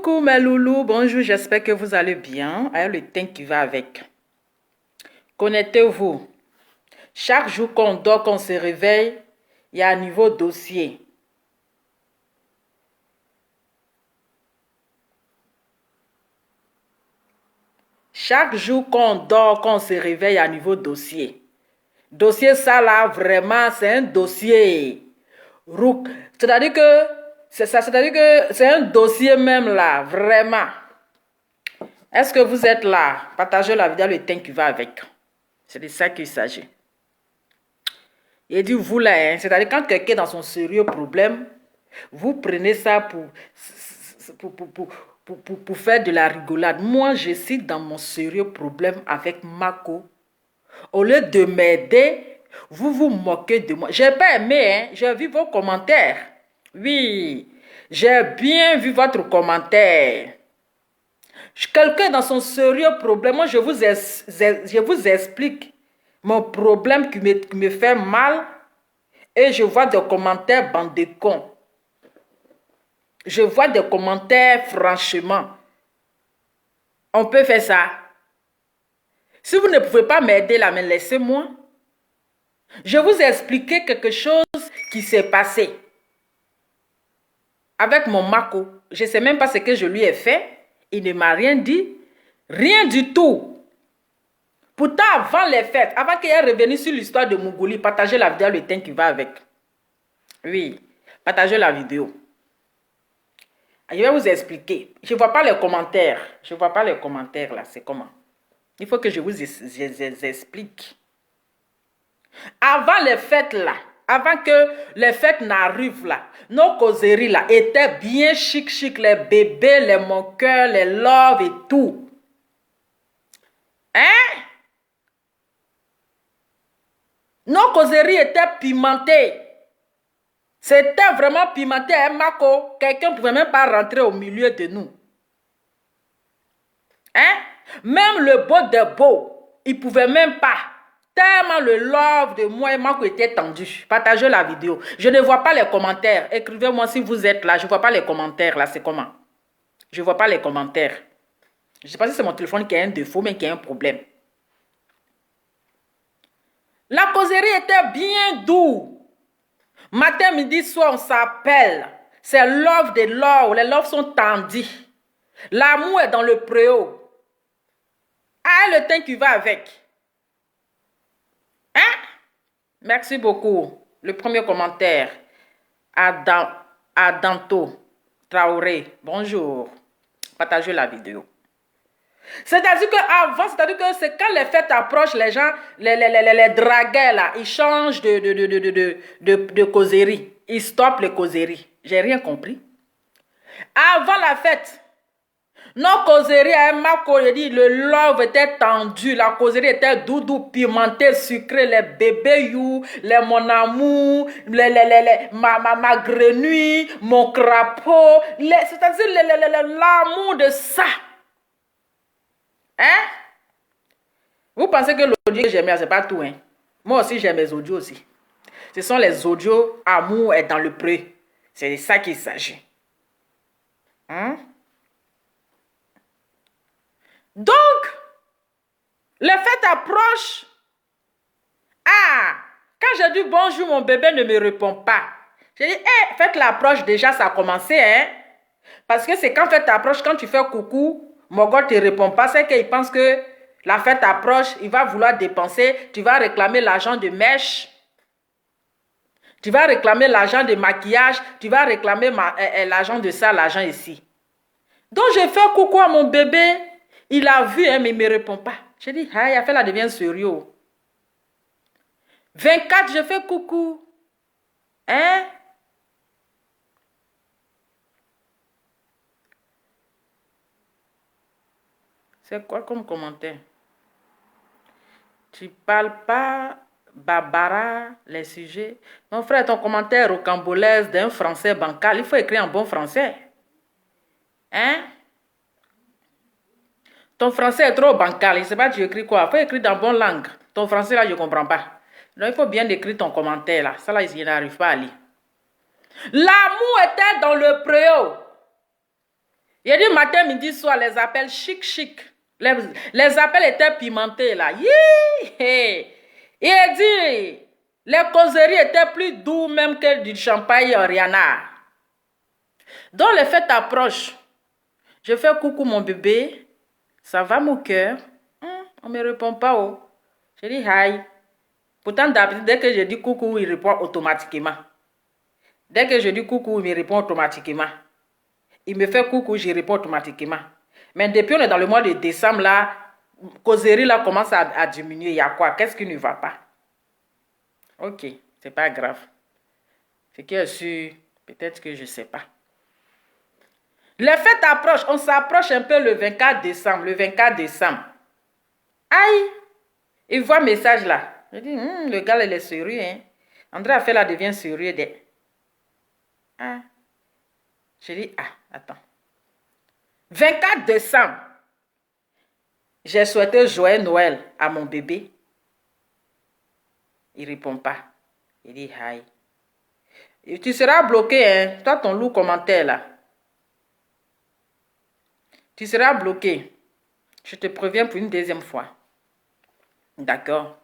Coucou mes loulous, bonjour, j'espère que vous allez bien. Avec le teint qui va avec. Connectez-vous. Chaque jour qu'on dort, qu'on se réveille, il y a un nouveau dossier. Chaque jour qu'on dort, qu'on se réveille, il y a un nouveau dossier. Dossier ça là, vraiment, c'est un dossier. C'est-à-dire que c'est un dossier même là, vraiment. Est-ce que vous êtes là? Partagez la vidéo, le teint qui va avec. C'est de ça qu'il s'agit. Il dit vous là, hein, c'est-à-dire quand quelqu'un est dans son sérieux problème, vous prenez ça pour faire de la rigolade. Moi, je suis dans mon sérieux problème avec Mako. Au lieu de m'aider, vous vous moquez de moi. J'ai pas aimé, hein, j'ai vu vos commentaires. Oui, j'ai bien vu votre commentaire. Quelqu'un dans son sérieux problème, moi je vous explique mon problème qui me fait mal et je vois des commentaires bande de cons. Je vois des commentaires franchement. On peut faire ça. Si vous ne pouvez pas m'aider là, mais laissez-moi. Je vais vous expliquer quelque chose qui s'est passé avec mon Mako. Je ne sais même pas ce que je lui ai fait. Il ne m'a rien dit. Rien du tout. Pourtant, avant les fêtes, avant qu'il ait revenu sur l'histoire de Mougouli, partagez la vidéo, le teint qui va avec. Oui, partagez la vidéo. Je vais vous expliquer. Je ne vois pas les commentaires. Je ne vois pas les commentaires là. C'est comment? Il faut que je vous explique. Avant les fêtes là, avant que les fêtes n'arrivent là, nos causeries là étaient bien chic. Les bébés, les moqueurs, les loves et tout. Hein? Nos causeries étaient pimentées. C'était vraiment pimenté, hein, Mako? Quelqu'un ne pouvait même pas rentrer au milieu de nous. Hein? Même le beau de beau, il ne pouvait même pas. Tellement le love de moi et Mako était tendu. Partagez la vidéo. Je ne vois pas les commentaires. Écrivez-moi si vous êtes là. Je ne vois pas les commentaires là. C'est comment? Je ne vois pas les commentaires. Je ne sais pas si c'est mon téléphone qui a un défaut, mais qui a un problème. La causerie était bien douce. Matin, midi, soir, on s'appelle. C'est love de love. Les loves sont tendus. L'amour est dans le préau. Ah, le teint qui va avec. Hein? Merci beaucoup. Le premier commentaire. Adanto Traoré. Bonjour. Partagez la vidéo. C'est-à-dire qu'avant, c'est-à-dire que c'est quand les fêtes approchent, les gens, les dragueurs là, ils changent de causerie. Ils stoppent les causeries. J'ai rien compris. Avant la fête, nos causeries à Mako, le love était tendu, la causerie était doudou, pimentée, sucrée, les bébés you, les mon amour, ma grenouille, mon crapaud, c'est-à-dire l'amour de ça. Hein? Vous pensez que l'audio que j'aime, c'est pas tout, hein? Moi aussi, j'aime les audios aussi. Ce sont les audios amour est dans le pré. C'est de ça qu'il s'agit. Hein? Donc, les fêtes approchent. Ah, quand j'ai dit bonjour, mon bébé ne me répond pas. J'ai dit, hey, fête l'approche déjà, ça a commencé, hein? Parce que c'est quand fête approche, quand tu fais coucou, mon gars ne te répond pas, c'est qu'il pense que la fête approche, il va vouloir dépenser, tu vas réclamer l'argent de mèche, tu vas réclamer l'argent de maquillage, tu vas réclamer l'argent de ça, l'argent ici. Donc je fais coucou à mon bébé, il a vu, hein, mais il ne me répond pas. J'ai dit, ah, il a fait la devient sérieux. 24, je fais coucou. Hein? C'est quoi comme commentaire? Tu parles pas Barbara, les sujets. Mon frère, ton commentaire rocambolaise d'un français bancal, il faut écrire en bon français. Hein? Ton français est trop bancal, je ne sais pas tu écris quoi. Il faut écrire dans bonne langue. Ton français là, je ne comprends pas. Donc il faut bien écrire ton commentaire là. Ça là, je n'arrive pas à lire. L'amour était dans le préau. Il dit matin, midi, soir, les appels chic. Les appels étaient pimentés là. Il dit, les causeries étaient plus doux même que du champagne Rihanna. Donc les fêtes approchent. Je fais coucou mon bébé. Ça va mon cœur? On ne me répond pas. Oh. Je dis hi. Pourtant, dès que je dis coucou, il répond automatiquement. Dès que je dis coucou, il me répond automatiquement. Il me fait coucou, je réponds automatiquement. Mais depuis on est dans le mois de décembre, là, causerie là commence à diminuer. Il y a quoi? Qu'est-ce qui ne va pas? Ok, c'est pas grave. Ce qui est sûr, peut-être que je ne sais pas. Les fêtes approchent, on s'approche un peu le 24 décembre. Le 24 décembre. Aïe! Il voit un message là. Je dis, le gars, il est sérieux. Hein? André a fait là, devient sérieux. Ah. Je dis, attends. 24 décembre. J'ai souhaité joyeux Noël à mon bébé. Il ne répond pas. Il dit, hi. Et tu seras bloqué, hein? Toi, ton loup commentaire là. Tu seras bloqué. Je te préviens pour une deuxième fois. D'accord.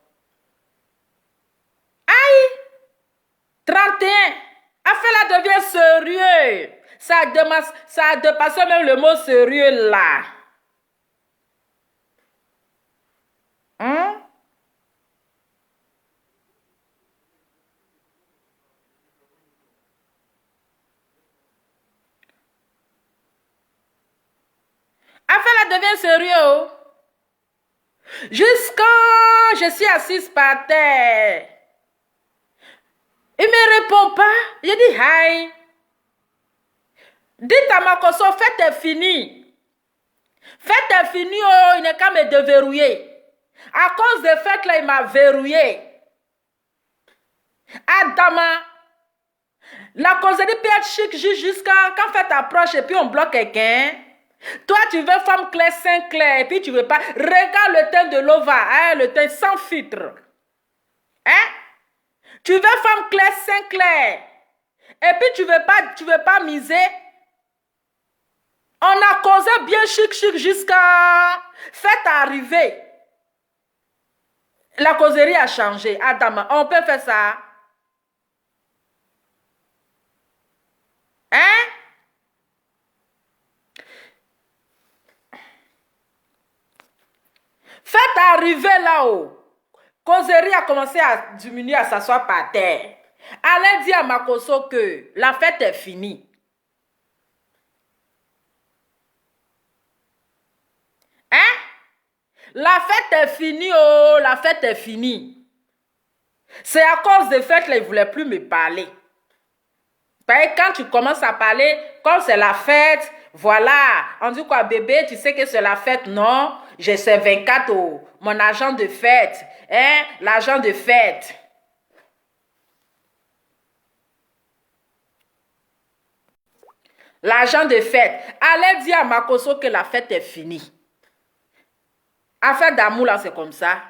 Aïe! 31. Affaire là devient sérieux. Ça a dépassé même le mot sérieux là. Affaire là devient sérieux. Jusqu'à je suis assise par terre. Il ne me répond pas. Je dis hi. Dites à ma conso, fête est finie. Fête est finie, oh, il n'est qu'à me déverrouiller. À cause de fête là, il m'a verrouillé. Adama, la causerie peut être chic jusqu'à quand fête approche et puis on bloque quelqu'un. Toi, tu veux femme claire, sein clair, et puis tu veux pas. Regarde le teint de l'ova, hein, le teint sans filtre. Hein? Tu veux femme claire, sein clair, et puis tu veux pas miser. On a causé bien chic jusqu'à fête arriver. La causerie a changé. Adama, on peut faire ça. Hein? Fête arriver là-haut. Causerie a commencé à diminuer, à s'asseoir par terre. Allez dire à Makoso que la fête est finie. Hein? La fête est finie, oh, la fête est finie. C'est à cause de fête là, il ne voulait plus me parler. Parce que quand tu commences à parler, comme c'est la fête, voilà, on dit quoi, bébé, tu sais que c'est la fête, non? J'ai ce 24 au mon agent de fête, hein, l'agent de fête. L'agent de fête. Allez dire à Makoso que la fête est finie. Affaire d'amour là, c'est comme ça.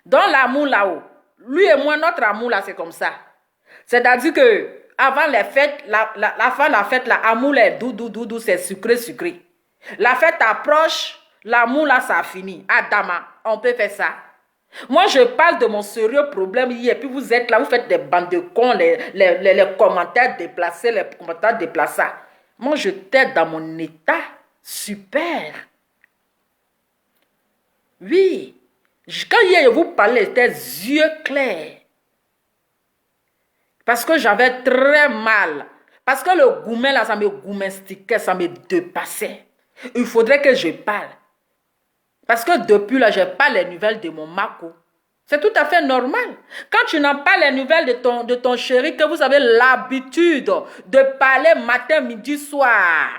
Dans l'amour là-haut, lui et moi, notre amour là, c'est comme ça. C'est-à-dire que avant les fêtes, la fin de la fête, l'amour est doux, c'est sucré. La fête approche, l'amour là, ça a fini. Adama, on peut faire ça. Moi, je parle de mon sérieux problème hier, et puis vous êtes là, vous faites des bandes de cons, les commentaires déplacés, les commentaires déplacés. Moi, je t'aide dans mon état super. Oui. Quand hier, je vous parlais, j'étais yeux clairs. Parce que j'avais très mal. Parce que le gourmet, là, ça me gourmestiquait, ça me dépassait. Il faudrait que je parle. Parce que depuis là, je n'ai pas les nouvelles de mon Mako. C'est tout à fait normal. Quand tu n'as pas les nouvelles de ton chéri, que vous avez l'habitude de parler matin, midi, soir.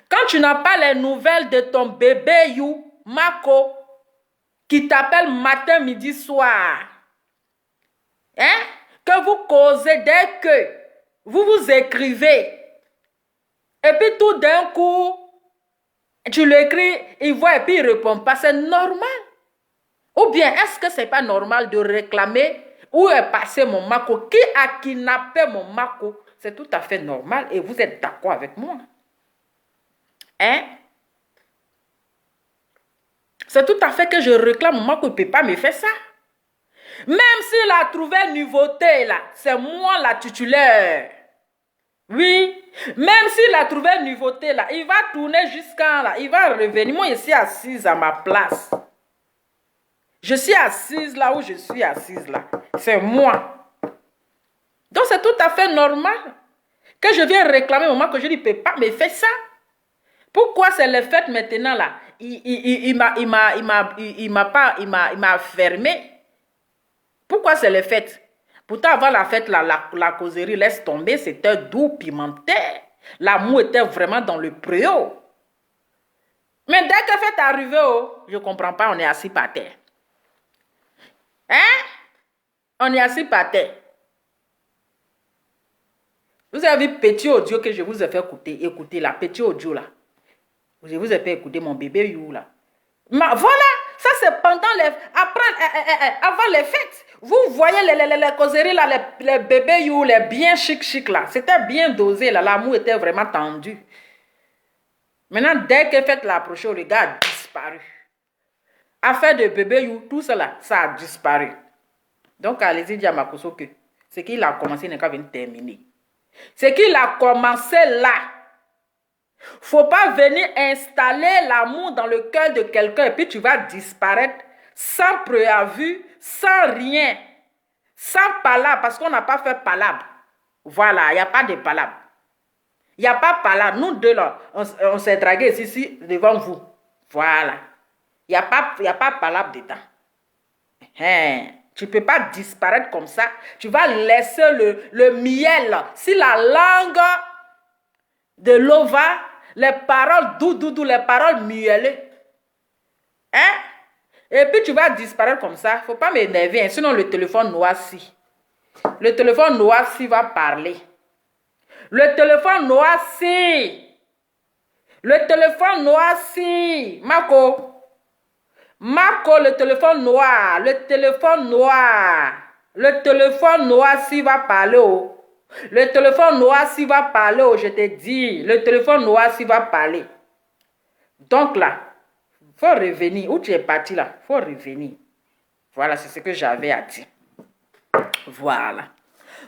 Quand tu n'as pas les nouvelles de ton bébé, Mako, qui t'appelle matin, midi, soir. Hein? Que vous causez dès que vous vous écrivez. Et puis tout d'un coup, tu l'écris, il voit et puis il ne répond pas. C'est normal. Ou bien, est-ce que ce n'est pas normal de réclamer où est passé mon Mako? Qui a kidnappé mon Mako? C'est tout à fait normal et vous êtes d'accord avec moi. Hein? C'est tout à fait que je réclame moi que ne peut pas me faire ça. Même s'il a trouvé nouveauté là, c'est moi la titulaire. Oui, même s'il a trouvé nouveauté là, il va tourner jusqu'à là, il va revenir. Moi, je suis assise à ma place. Je suis assise là où je suis assise là. C'est moi. Donc, c'est tout à fait normal que je vienne réclamer au moment que je ne peux pas me faire ça. Pourquoi c'est le fait maintenant là? Il m'a fermé. Pourquoi c'est le fait? Pourtant, avant la fête, la causerie laisse tomber, c'était doux, pimenté. L'amour était vraiment dans le préau. Mais dès que la fête est arrivée, oh, je ne comprends pas, on est assis par terre. Hein? On est assis par terre. Vous avez vu petit audio que je vous ai fait écouter là, petit audio là. Je vous ai fait écouter mon bébé You là. Voilà, ça c'est pendant les... avant les fêtes. Vous voyez les causeries là, les bébés You, les bien chic là. C'était bien dosé là, l'amour était vraiment tendu. Maintenant, dès que fête l'approche, le gars a disparu. Affaire de bébé You, tout cela, ça a disparu. Donc, allez-y dire à Makoso que ce qu'il a commencé n'est qu'à venir terminer. Ce qu'il a commencé là. Faut pas venir installer l'amour dans le cœur de quelqu'un et puis tu vas disparaître sans préavis, sans rien, sans palabre, parce qu'on n'a pas fait palabre. Voilà, il n'y a pas de palabre. Il n'y a pas palabre. Nous deux là, on s'est dragués ici devant vous. Voilà. Il n'y a pas palabre dedans. Hein. Tu ne peux pas disparaître comme ça. Tu vas laisser le miel. Si la langue de l'eau va, les paroles doudou, les paroles miellées. Hein? Et puis tu vas disparaître comme ça. Il ne faut pas m'énerver, hein, sinon le téléphone noirci. Le téléphone noirci va parler. Le téléphone noirci. Le téléphone noirci. Marco, le téléphone noir. Le téléphone noir. Le téléphone noirci va parler. Oh. Le téléphone noir s'il va parler, oh, je te dis, le téléphone noir s'il va parler. Donc là, il faut revenir. Où tu es parti là, il faut revenir. Voilà, c'est ce que j'avais à dire. Voilà.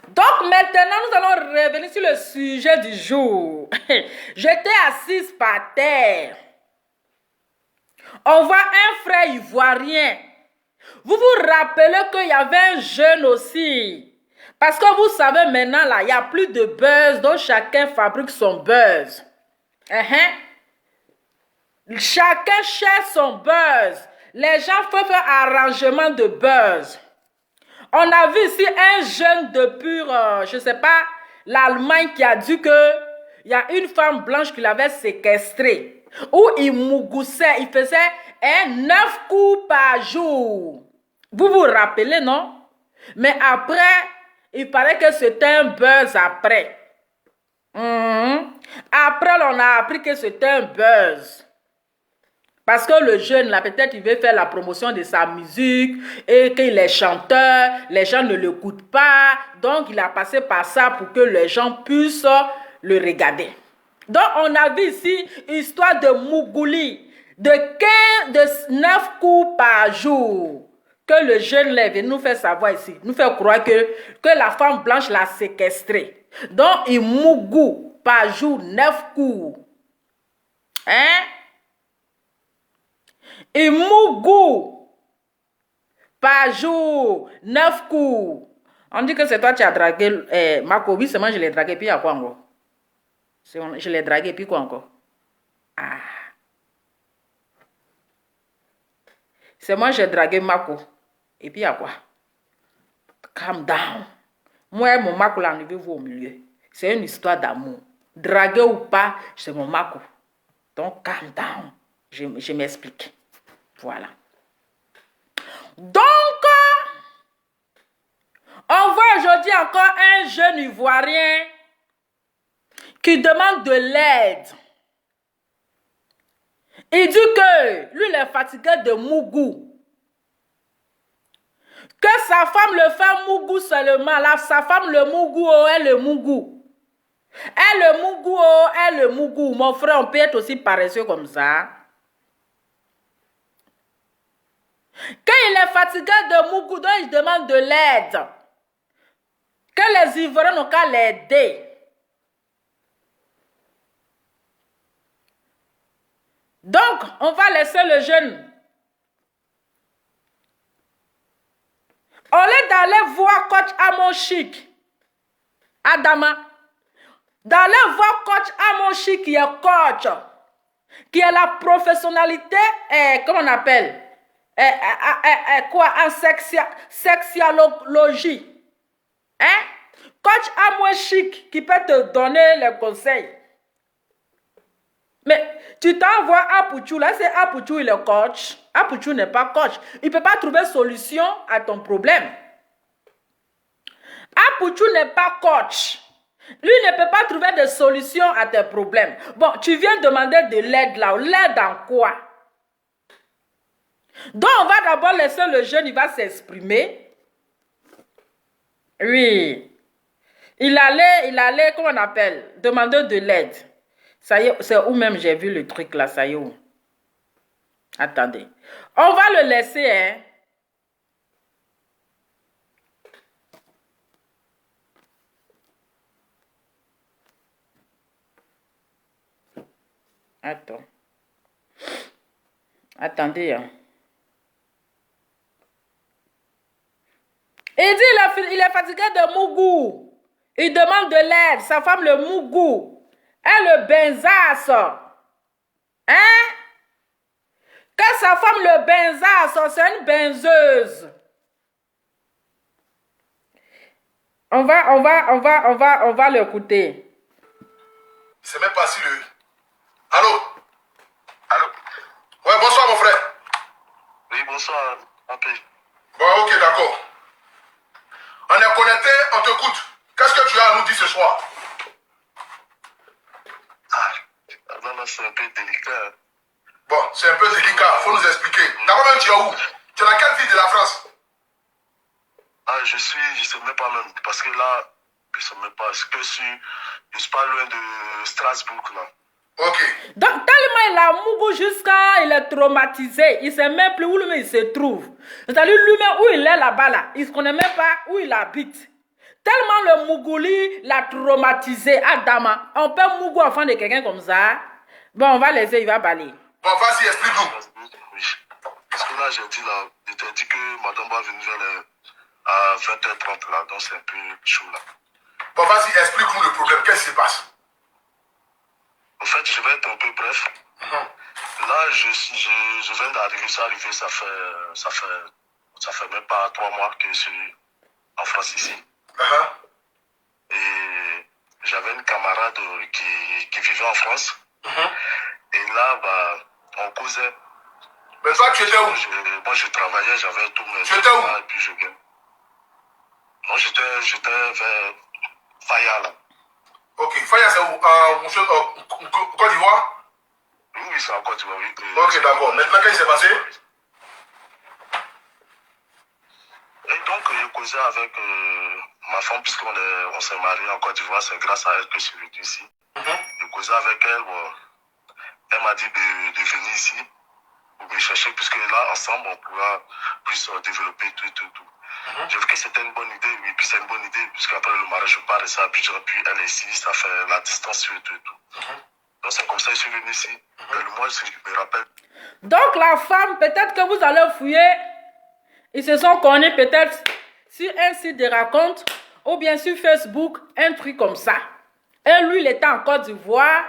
Donc maintenant, nous allons revenir sur le sujet du jour. J'étais assise par terre. On voit un frère ivoirien. Vous vous rappelez qu'il y avait un jeune aussi. Parce que vous savez maintenant, là, il n'y a plus de buzz, donc chacun fabrique son buzz. Chacun cherche son buzz. Les gens font un arrangement de buzz. On a vu ici un jeune depuis, je ne sais pas, l'Allemagne qui a dit que il y a une femme blanche qui l'avait séquestré. Où il mougoussait, il faisait 9 coups par jour. Vous vous rappelez, non? Mais après... il paraît que c'était un buzz après. Après, on a appris que c'était un buzz. Parce que le jeune, là, peut-être, il veut faire la promotion de sa musique et qu'il est chanteur, les gens ne l'écoutent pas. Donc, il a passé par ça pour que les gens puissent le regarder. Donc, on a vu ici histoire de Mougouli, de 9 coups par jour. Que le jeune lève et nous fait savoir ici, nous fait croire que la femme blanche l'a séquestré. Donc, il mougou par jour 9 coups. Hein? Il mougou par jour 9 coups. On dit que c'est toi qui as dragué Marco. Oui, c'est moi je l'ai dragué. Puis il y a quoi encore? Je l'ai dragué. Puis quoi encore? Ah. C'est moi j'ai dragué Marco. Et puis il y a quoi? Calm down. Moi, mon Marco l'a enlevé vous au milieu. C'est une histoire d'amour. Dragué ou pas, c'est mon Marco. Donc, calm down. Je m'explique. Voilà. Donc, on voit aujourd'hui encore un jeune Ivoirien qui demande de l'aide. Il dit que lui, il est fatigué de Mougou. Que sa femme le fait Mougou seulement. Là, sa femme le Mougou, elle le Mougou. Eh le Mougou, oh, eh le Mougou. Mon frère, on peut être aussi paresseux comme ça. Quand il est fatigué de Mougou, donc il demande de l'aide. Que les Ivoiriens n'ont qu'à l'aider. Donc, on va laisser le jeune. Au lieu d'aller voir coach Amon Chic, Adama, d'aller voir coach Amon Chic qui est coach, qui a la professionnalité, comment on appelle, quoi, en sexuologie. Hein? Coach Amon Chic qui peut te donner les conseils. Mais tu t'envoies à Apouchou, là c'est Apouchou il est coach. Apouchou n'est pas coach. Il ne peut pas trouver solution à ton problème. Apouchou n'est pas coach. Lui ne peut pas trouver de solution à tes problèmes. Bon, tu viens demander de l'aide là. L'aide en quoi? Donc on va d'abord laisser le jeune, il va s'exprimer. Oui. Il allait, comment on appelle? Demander de l'aide. Ça y est, c'est où même j'ai vu le truc là, ça y est où? Attendez. On va le laisser, hein. Attends. Attendez, hein. Il dit il est fatigué de Mougou. Il demande de l'aide. Sa femme, le Mougou. Elle le benzasse. Hein? Que sa femme le benzasse, c'est une benzeuse. On va l'écouter. C'est même pas si le... Allô? Allô? Ouais, bonsoir mon frère. Oui, bonsoir. Ok. Bon, ok, d'accord. On est connecté, on t'écoute. Qu'est-ce que tu as à nous dire ce soir? Là, c'est un peu délicat. Bon, c'est un peu délicat, faut nous expliquer. D'abord même, tu es où? Tu es dans quelle ville de la France? Je sais même pas même, parce que là, je sais même pas, je suis pas loin de Strasbourg, là. Ok. Donc, tellement il a Mougou jusqu'à, il est traumatisé. Il ne sait même plus où lui il se trouve. C'est-à-dire lui-même où il est là-bas, là. Il ne connaît même pas où il habite. Tellement le Mougouli l'a traumatisé. Adama, on peut Mougou enfant de quelqu'un comme ça. Bon, on va laisser, il va balayer. Bon, vas-y, explique-nous. Oui. Parce que là, je t'ai dit que madame va venir à 20h30, là, donc c'est un peu chaud, là. Bon, vas-y, explique-nous le problème. Qu'est-ce qui se passe? En fait, je vais être un peu bref. Là, je viens d'arriver, ça fait même pas 3 mois que je suis en France ici. Et j'avais une camarade qui vivait en France. Et là, bah, on causait. Mais toi, tu étais où? Moi, je travaillais, j'avais tout mes... Tu étais où? Et puis je gagne. Non, j'étais vers Faya, là. Ok, Faya, c'est où? Côte d'Ivoire? Oui, c'est en Côte d'Ivoire, oui. Ok, d'accord. Maintenant, qu'est-ce qui s'est passé? Et donc, je causais avec ma femme, puisqu'on s'est mariés en Côte d'Ivoire, c'est grâce à elle que je suis venu ici. Je causais avec elle, bon, elle m'a dit de venir ici pour me chercher, puisque là, ensemble, on pourra plus développer tout. J'ai vu que c'était une bonne idée, oui, puis c'est une bonne idée, puisqu'après le mariage, je pars de ça à Abidjan, puis elle est ici, ça fait la distance sur tout. Donc c'est comme ça que je suis venu ici. Et le mois, si je me rappelle. Donc la femme, peut-être que vous allez fouiller, ils se sont connus peut-être sur un site de raconte ou bien sur Facebook, un truc comme ça. Et lui, il était en Côte d'Ivoire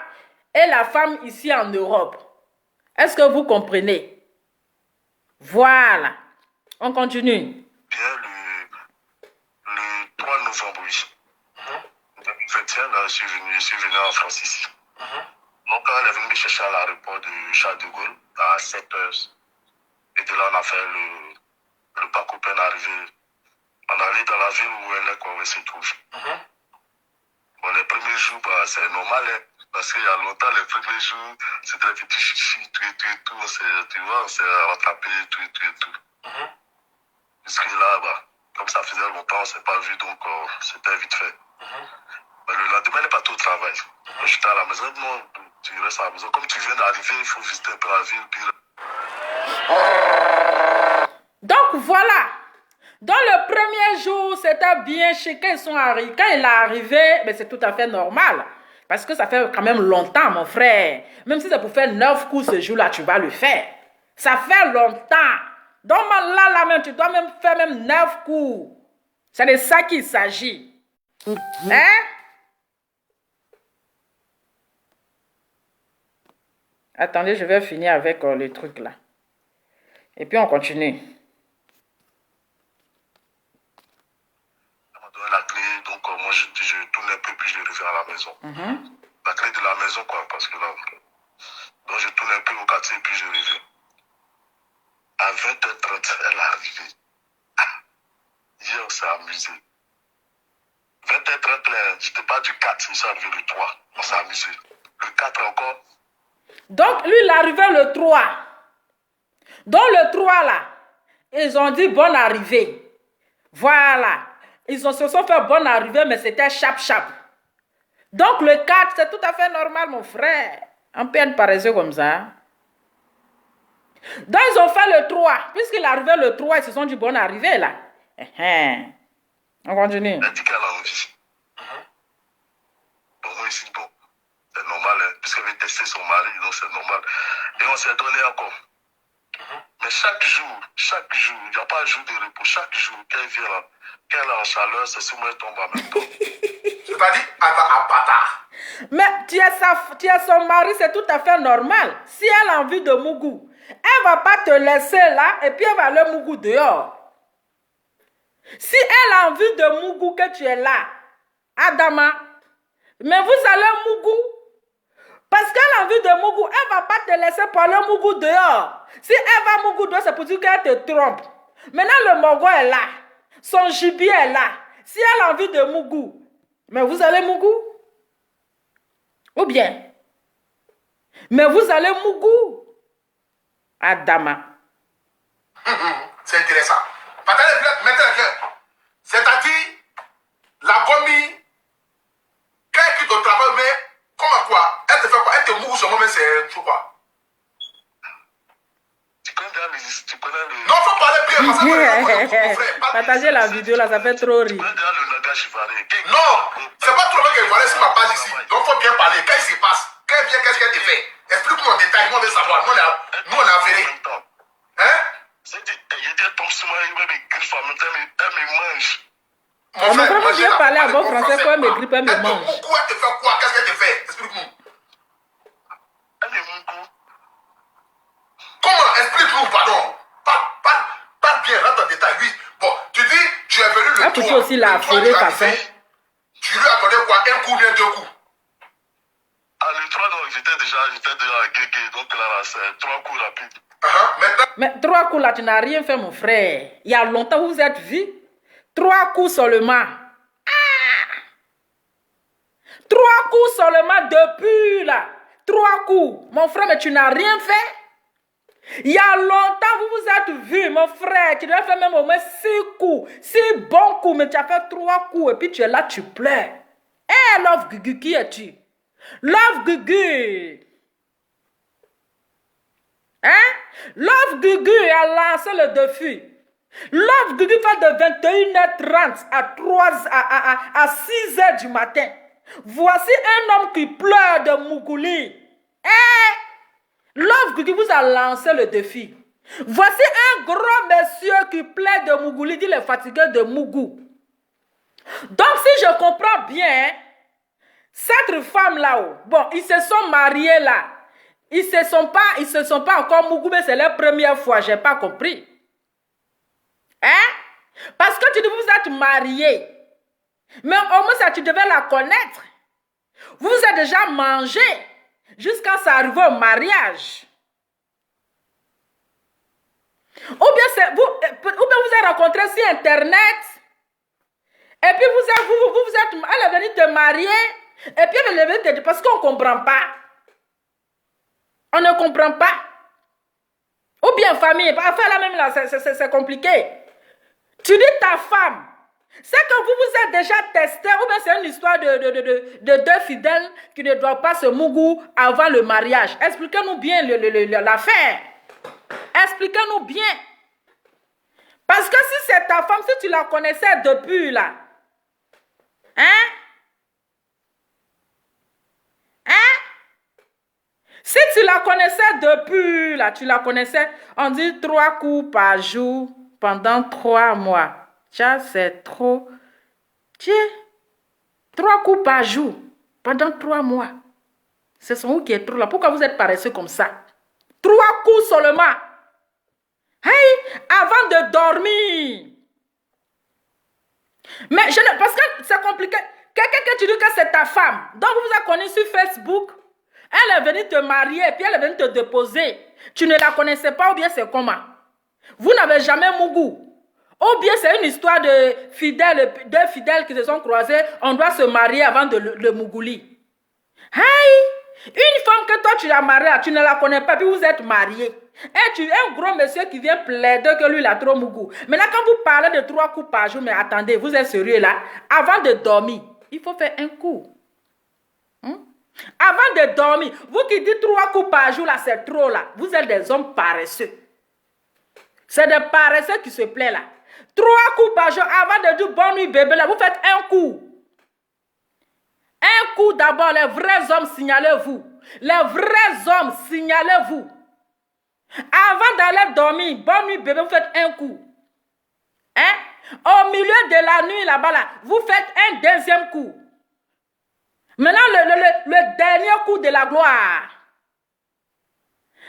et la femme ici en Europe. Est-ce que vous comprenez? Voilà. On continue. Bien le 3 novembre, oui. 2021, là, je suis venu en France ici. Donc, elle est venue me chercher à l'aéroport de Charles de Gaulle à 7h. Et de là, on a fait le parcours pour arriver. On est allé dans la ville où elle est, quoi, où elle se trouve. Bon, les premiers jours, bah, c'est normal, hein, parce qu'il y a longtemps, les premiers jours, c'était un petit chichi, tout, on s'est rattrapé, tout. Puisque là, bah, comme ça faisait longtemps, on ne s'est pas vu, donc c'était vite fait. Mais le lendemain, elle est partie au travail. Moi, j'étais à la maison. Non, tu restes à la maison. Comme tu viens d'arriver, il faut visiter un peu la ville. Puis... Donc voilà. Dans le premier jour, c'était bien chez quand ils sont arrivés. Quand il est arrivé, mais c'est tout à fait normal. Parce que ça fait quand même longtemps, mon frère. Même si c'est pour faire 9 coups ce jour-là, tu vas le faire. Ça fait longtemps. Donc là même, tu dois même faire même 9 coups. C'est de ça qu'il s'agit. Hein? Attendez, je vais finir avec les trucs là. Et puis on continue. Elle m'a donné la clé, donc moi je tourne un peu, puis je reviens à la maison. La clé de la maison, quoi, parce que là... Donc je tourne un peu au quartier, puis je reviens. À 20h30, elle est arrivée. Hier, on s'est amusé. 20h30, je n'étais pas du 4, je suis arrivé le 3. On s'est amusé. Le 4 encore. Donc, lui, il est arrivé le 3. Dans le 3, là, ils ont dit bonne arrivée. Voilà. Ils se sont fait bonne arrivée, mais c'était chap-chap. Donc, le 4, c'est tout à fait normal, mon frère. On peut être paresseux comme ça. Donc, ils ont fait le 3. Puisqu'il est arrivé le 3, ils se sont dit bonne arrivée, là. On continue. Elle dit qu'elle a envie. Bon, moi ici, bon, c'est normal, hein, puisqu'elle veut tester son mari, donc c'est normal. Et on s'est donné encore. Mais chaque jour, il n'y a pas un jour de repos. Chaque jour, qu'elle vient là, qu'elle est en chaleur, c'est sur moi, elle tombe en même temps. C'est-à-dire, à bâtard. Mais tu es son mari, c'est tout à fait normal. Si elle a envie de Mougou, elle ne va pas te laisser là et puis elle va aller Mougou dehors. Si elle a envie de Mougou que tu es là, Adama, mais vous allez Mougou. Parce qu'elle a envie de Mougou, elle ne va pas te laisser pour aller Mougou dehors. Si elle va Mougou dehors, c'est pour dire qu'elle te trompe. Maintenant, le Mogo est là. Son gibier est là. Si elle a envie de Mougou, mais vous allez Mougou? Ou bien? Mais vous allez Mougou? Adama. C'est intéressant. Mettez le cœur. C'est-à-dire, la vomi, quand elle quitte au travail, mais comment quoi? Elle te fait quoi? Elle te mouille sur moi-même, c'est quoi? Tu connais le... Non, faut parler bien, parce que mon frère. Partagez la vidéo là, ça fait trop rire. Tu connais déjà le langage ivoirien. Non, c'est pas trop bien qu'il sur ma page ici. Donc, faut bien parler. Quand il se passe, quand elle vient, qu'est-ce qu'elle te fait? Explique-moi en détail, moi, je veux savoir. Nous, on a affairé. Hein? Elle tombe sur moi, elle me griffe en même temps, elle me mange. Mon frère, moi, je viens parler à bon français, quand elle me grippe, elle me mange. Pourquoi elle te fait quoi? Qu'est-ce qu'elle te fait? Explique-nous. Elle me mange. Comment? Explique-nous, pardon. Pas bien, rentre en détail. Oui. Bon, tu dis, tu es venu le 3. Tu aussi la affairé, façon. Tu lui as donné quoi? Un coup ou bien 2 coups? Ah, le 3, donc, j'étais déjà à Kéké, donc là, c'est 3 coups rapides. Maintenant. Mais 3 coups là, tu n'as rien fait, mon frère. Il y a longtemps, vous vous êtes vus. 3 coups seulement. 3 coups seulement depuis là. 3 coups. Mon frère, mais tu n'as rien fait. Il y a longtemps, vous vous êtes vus, mon frère. Tu dois faire même au moins 6 coups. 6 bons coups, mais tu as fait 3 coups. Et puis tu es là, tu pleures. Hé, Love Gugu, qui es-tu? Love Gugu. Hein? Love Gugu a lancé le défi. Love Gugu fait de 21h30 à 6h du matin. Voici un homme qui pleure de Mougouli. Hein? Love Gugu vous a lancé le défi. Voici un gros monsieur qui plaît de Mougouli, dit les fatigués de Mougou. Donc si je comprends bien, cette femme là-haut, bon, ils se sont mariés là. Ils se sont pas encore Mougou, mais c'est la première fois, j'ai pas compris. Hein? Parce que tu dis vous êtes mariés. Mais au moins ça, tu devais la connaître. Vous vous êtes déjà mangé jusqu'à ça arrive au mariage. Ou bien vous avez rencontré sur Internet. Et puis vous êtes, elle est venue te marier. Et puis elle est venue te dire, parce qu'on ne comprend pas. On ne comprend pas. Ou bien famille, faire la même là, c'est compliqué. Tu dis ta femme, C'est que vous vous êtes déjà testé, ou bien c'est une histoire de deux fidèles qui ne doivent pas se mougou avant le mariage. Expliquez-nous bien l'affaire. Expliquez-nous bien. Parce que si c'est ta femme, si tu la connaissais depuis là, hein? Si tu la connaissais depuis là, tu la connaissais, on dit 3 coups par jour pendant 3 mois. Ça, c'est trop. Tiens, 3 coups par jour pendant 3 mois. C'est son qui est trop là. Pourquoi vous êtes paresseux comme ça? 3 coups seulement. Hey, avant de dormir. Mais parce que c'est compliqué. Quelqu'un que tu dis que c'est ta femme, donc vous avez connu sur Facebook, elle est venue te marier, puis elle est venue te déposer. Tu ne la connaissais pas ou bien c'est comment? Vous n'avez jamais mougou. Ou bien c'est une histoire de fidèles, deux fidèles qui se sont croisés, on doit se marier avant de le mougouli. Hey, une femme que toi tu as mariée, tu ne la connais pas, puis vous êtes mariés. Et tu es un gros monsieur qui vient plaider que lui il a trop mougou. Maintenant quand vous parlez de 3 coups par jour, mais attendez, vous êtes sérieux là? Avant de dormir, il faut faire un coup. Avant de dormir, vous qui dites 3 coups par jour là, c'est trop là. Vous êtes des hommes paresseux. C'est des paresseux qui se plaît là. 3 coups par jour avant de dire bonne nuit bébé là, vous faites un coup. Un coup d'abord, les vrais hommes, signalez-vous. Les vrais hommes, signalez-vous. Avant d'aller dormir, bonne nuit bébé, vous faites un coup. Hein? Au milieu de la nuit là-bas là, vous faites un deuxième coup. Maintenant, le dernier coup de la gloire.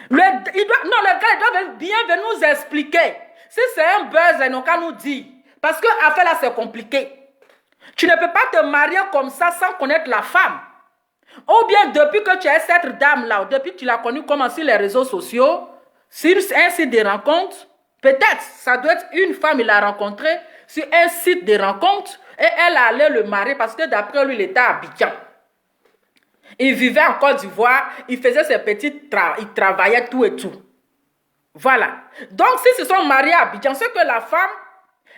Le gars il doit bien venir nous expliquer. Si c'est un buzz, il n'a qu'à nous dire. Parce que affaire là, c'est compliqué. Tu ne peux pas te marier comme ça sans connaître la femme. Ou bien depuis que tu es cette dame-là, depuis que tu l'as connue comme sur les réseaux sociaux, sur un site de rencontres, peut-être, ça doit être une femme, il l'a rencontrée sur un site de rencontres et elle allait le marier parce que d'après lui, il était à Abidjan. Il vivait en Côte d'Ivoire, il faisait ses petits il travaillait tout et tout. Voilà. Donc, s'ils se sont mariés à Abidjan, c'est que la femme,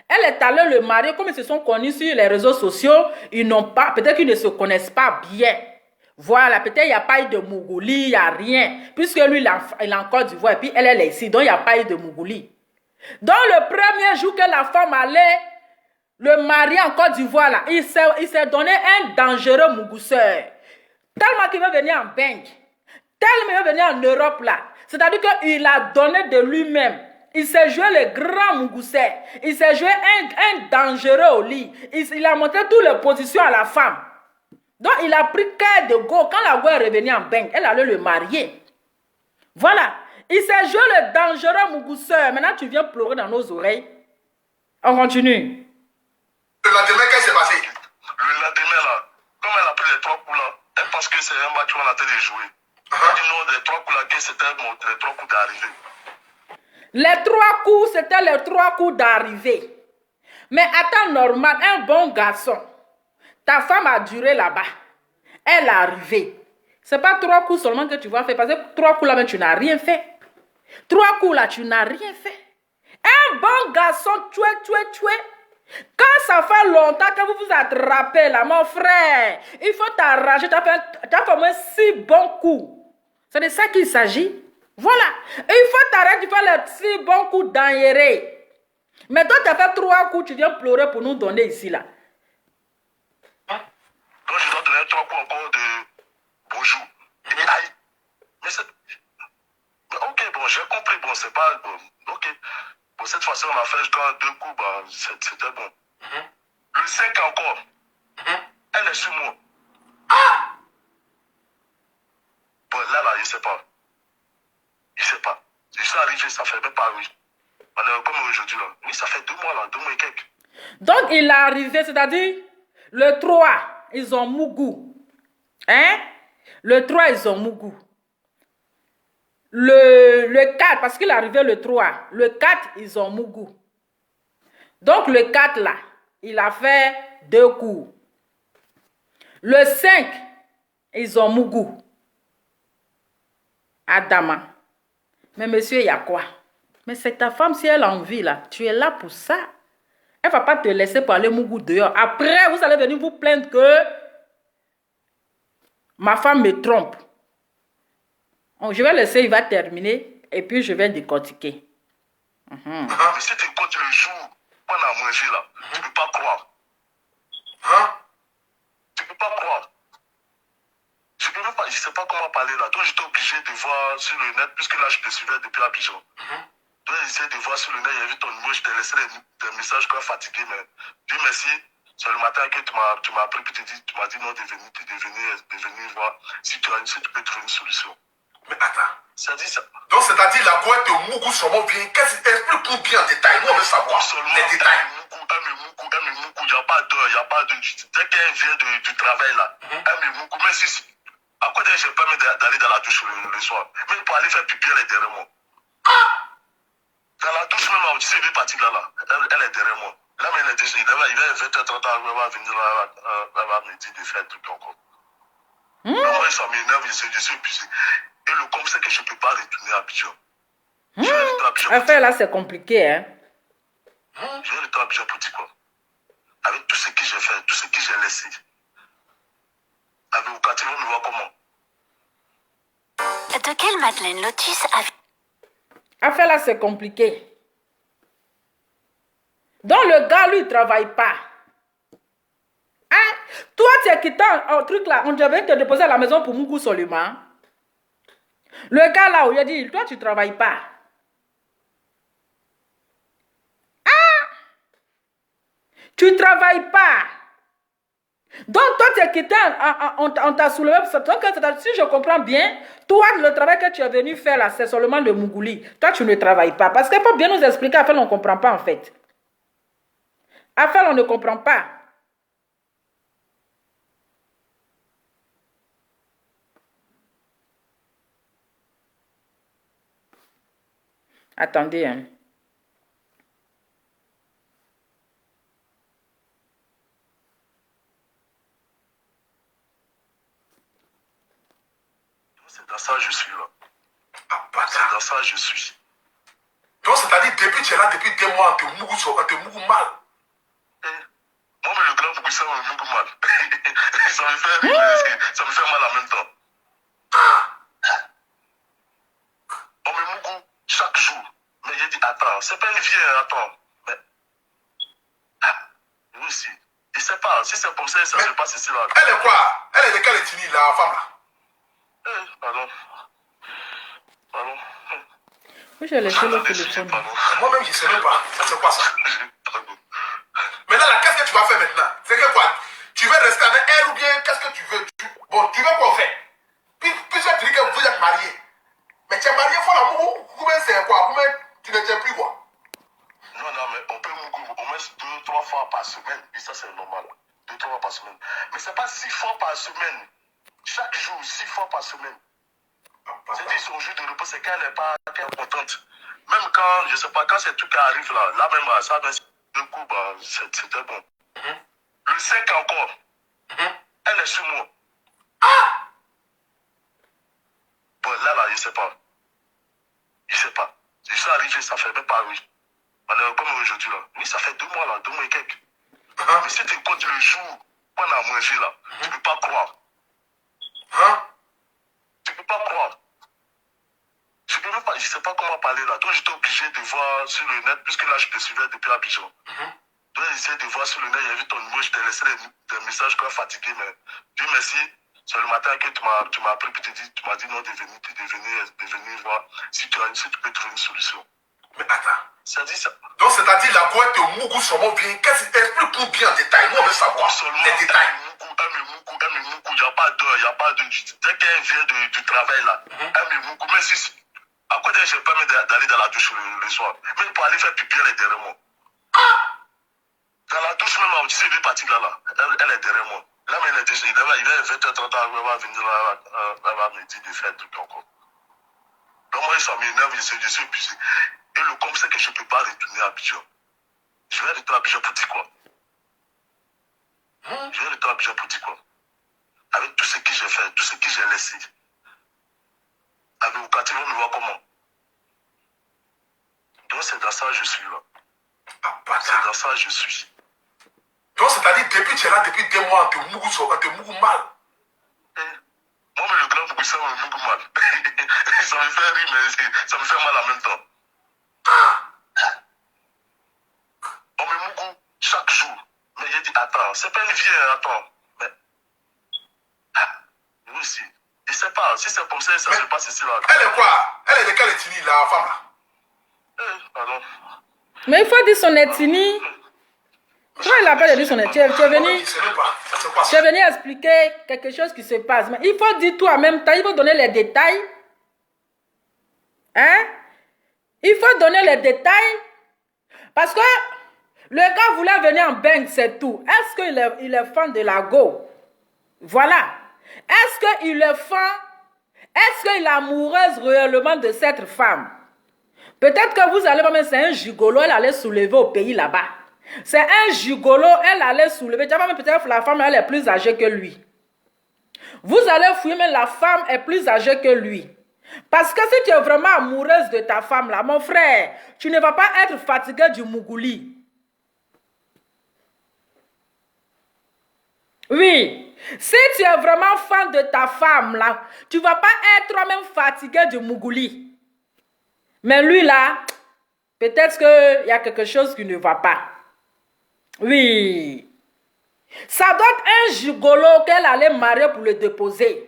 elle est allée le marier, comme ils se sont connus sur les réseaux sociaux, ils n'ont pas, peut-être qu'ils ne se connaissent pas bien. Voilà, peut-être il n'y a pas eu de Mougouli, il n'y a rien. Puisque lui, il est en Côte d'Ivoire et puis elle est ici, donc il n'y a pas eu de Mougouli. Donc, le premier jour que la femme allait le marier en Côte d'Ivoire, là, il s'est donné un dangereux mougousseur. Tellement qu'il veut venir en Beng, tellement qu'il veut venir en Europe là. C'est-à-dire qu'il a donné de lui-même. Il s'est joué le grand mougousseur. Il s'est joué un dangereux au lit. Il a montré toutes les positions à la femme. Donc il a pris cœur de go. Quand la voix est revenue en Beng, elle allait le marier. Voilà. Il s'est joué le dangereux mougousseur. Maintenant tu viens pleurer dans nos oreilles. On continue. Le lendemain, qu'est-ce qui s'est passé? Le lendemain là, comme elle a pris les 3 coups là, elle pense que c'est un match qu'on a train de jouer. Elle dit non, les 3 coups là, que c'était les 3 coups d'arrivée. Les 3 coups, c'était les 3 coups d'arrivée. Mais attends, normal, un bon garçon, ta femme a duré là-bas. Elle est arrivée. Ce n'est pas 3 coups seulement que tu vas faire. Parce que 3 coups là, mais tu n'as rien fait. 3 coups là, tu n'as rien fait. Un bon garçon, tué. Quand ça fait longtemps que vous vous attrapez là, mon frère, il faut t'arranger. Tu as fait au moins 6 bons coups. C'est de ça qu'il s'agit. Voilà. Et il faut t'arrêter de faire les 6 bons coups d'enhéré. Mais toi, tu as fait 3 coups, tu viens pleurer pour nous donner ici là. Donc je dois donner 3 coups encore de bonjour. Mais c'est... Ok, bon, j'ai compris. Bon, c'est pas... Bon, ok. Bon, cette fois-ci, on a fait 2 coups. Bah, c'était bon. Le 5 encore. Elle est sur moi. Bon, là, je sais pas. Je sais pas. Je suis arrivé, ça fait même pas, oui. On est comme aujourd'hui, là. Oui, ça fait 2 mois, là. 2 mois et quelques. Donc, il est arrivé, c'est-à-dire, le 3, ils ont mougou. Hein? Le 3, ils ont mougou. Le 4, parce qu'il est arrivé le 3. Le 4, ils ont mougou. Donc, le 4, là, il a fait 2 coups. Le 5, ils ont mougou. Adama. Mais monsieur, il y a quoi? Mais c'est ta femme, si elle a envie, là, tu es là pour ça. Elle ne va pas te laisser parler Mougou dehors. Après, vous allez venir vous plaindre que ma femme me trompe. Je vais laisser, il va terminer. Et puis, je vais décortiquer. Mais si tu comptes le jour qu'on a mangé là, tu ne peux pas croire. Tu ne peux pas croire. Je ne sais pas comment parler là. Donc, j'étais obligé de voir sur le net, puisque là, je te suivais depuis Abidjan. Donc, j'ai essayé de voir sur le net, il y a vu ton numéro, je t'ai laissé des messages quand fatigué, mais Dieu merci, c'est le matin que tu m'as appris, puis tu m'as dit non, de venir voir si tu peux trouver une solution. Mais attends. C'est-à-dire ça. Donc, c'est-à-dire la boîte de Mougou seulement bien. Explique-nous bien en détail. Nous, on veut savoir les détails. Il n'y a pas d'heure, il n'y a pas de... Dès qu'elle vient du travail là, elle me Mougou, mais si... À côté, je n'ai pas d'aller dans la douche le soir. Même pour aller faire pipi, elle est derrière moi. Dans la douche, même, tu sais, elle est partie là. Elle est derrière moi. Là, mais il va 20h30, elle va venir là, elle va me dire de faire un truc encore. Moi, ça m'énerve, je suis épuisé. Et le comme c'est que je ne peux pas retourner à Abidjan. Je vais retourner à Abidjan. Affaire là, c'est compliqué, hein. Je vais retourner à Abidjan pour dire quoi? Avec tout ce que j'ai fait, tout ce que j'ai laissé. Avec Okati, on me voit comment? De quelle Madeleine Lotus avez... Affaire là, c'est compliqué. Donc, le gars, lui, il ne travaille pas. Hein? Toi, tu es quitté un truc là, on devait te déposer à la maison pour Mougou seulement. Le gars là, où il a dit, toi, tu ne travailles pas. Ah! Tu ne travailles pas. Donc, toi, tu es quitté, on t'a soulevé. Donc, si je comprends bien, toi, le travail que tu es venu faire là, c'est seulement le Mougouli. Toi, tu ne travailles pas. Parce qu'il faut bien nous expliquer, afin on ne comprend pas en fait. Afin on ne comprend pas. Attendez, hein. C'est dans ça que je suis là. C'est dans ça que je suis. Donc, c'est-à-dire, depuis tu es là, depuis 2 mois, on te Mougou mal. Moi, mais le grand Mougou, ça me Mougou mal. ça me fait mal en même temps. On me Mougou chaque jour. Mais j'ai dit, attends, c'est pas une vie, attends. Mais, lui aussi. Je sais pas, si c'est comme ça se passe ici là. Elle est quoi? Elle est de quelle ethnie, la femme là? Pardon. Oui, j'ai laissé le téléphone. Moi-même, je ne sais même pas. C'est quoi ça? Maintenant, là, qu'est-ce que tu vas faire maintenant? C'est que quoi? Tu veux rester avec elle ou bien qu'est-ce que tu veux? Bon, tu veux quoi faire? Puis tu as dit que vous êtes mariés. Mais tu es marié, il faut l'amour. Combien c'est quoi? Combien tu ne tiens plus quoi? Non, mais on peut Mougou au moins 2-3 fois par semaine. Et ça, c'est normal. 2-3 fois par semaine. Mais c'est pas 6 fois par semaine. Chaque jour, 6 fois par semaine. C'est-à-dire son jour de repos, c'est qu'elle n'est pas contente. Même quand, je sais pas, quand ces trucs arrivent là même, ça, d'un coup, bah, c'était bon. Le 5 encore, elle est sur moi. Bon, là, je sais pas. Je suis arrivé, ça fait même pas, oui. Alors, comme aujourd'hui, là. Oui, ça fait 2 mois, là, 2 mois et quelques. Mais si tu comptes le jour qu'on a mangé, là, tu peux pas croire. Tu peux pas croire. Je sais pas comment parler là. Donc j'étais obligé de voir sur le net, puisque là je te suivais depuis Abidjan. Donc j'ai essayé de voir sur le net, il y a vu ton numéro, je t'ai laissé des messages quand fatigué, mais Dieu merci, c'est le matin que tu m'as appris, puis tu m'as dit non, de venir voir si tu peux trouver une solution. Mais attends. C'est-à-dire ça. Donc c'est-à-dire la boîte de Mougou seulement bien. Explique-nous bien en détail. Nous, on veut savoir les détails. Il n'y a pas d'heure, il n'y a pas de... Dès qu'elle vient du travail là, elle me Mougou, mais si... À côté, je n'ai pas d'aller dans la douche le soir. Même pour aller faire pipi, elle est derrière moi. Dans la douche, même, tu sais, elle est partie là. Elle est derrière moi. Là, mais il va 20h30, elle va venir là, elle va me dire de faire un truc encore. Donc, moi, ça m'énerve, je suis épuisé. Et le comme c'est que je ne peux pas retourner à Abidjan. Je vais retourner à Abidjan pour dire quoi? Je vais retourner à Abidjan pour dire quoi? Avec tout ce que j'ai fait, tout ce que j'ai laissé. Avec Okati, on me voit comment? Donc c'est dans ça que je suis là. C'est dans ça que je suis. Donc, c'est-à-dire, depuis tu es là, depuis 2 mois, on te mougou mal. Moi, mais le grand Mougou, ça me mougou mal. Ça me fait rire, mais ça me fait mal en même temps. On me mougou chaque jour. Mais j'ai dit, attends, c'est pas une vieille, attends. Mais, oui, aussi. Je sais pas, si c'est comme ça se passe ici là. Elle est quoi? Elle est de quelle ethnie, la femme là? Pardon. Mais il faut dire son ethnie. Toi, il n'a pas dit son ethnie. Tu es venu. Tu es venu expliquer quelque chose qui se passe. Mais il faut dire tout en même temps. Il faut donner les détails. Hein? Il faut donner les détails. Parce que le gars voulait venir en bang, c'est tout. Est-ce qu'il est fan de la go? Voilà. Est-ce qu'il est fan? Est-ce qu'il est amoureuse réellement de cette femme? Peut-être que vous allez voir, mais c'est un gigolo, elle allait soulever au pays là-bas. C'est un gigolo, elle allait soulever. Peut-être que la femme, elle est plus âgée que lui. Vous allez fouiller, mais la femme est plus âgée que lui. Parce que si tu es vraiment amoureuse de ta femme là, mon frère, tu ne vas pas être fatigué du mougouli. Oui. Si tu es vraiment fan de ta femme là, tu ne vas pas être toi-même fatigué du mougouli. Mais lui là, peut-être qu'il y a quelque chose qui ne va pas. Oui. Ça doit être un gigolo qu'elle allait marier pour le déposer.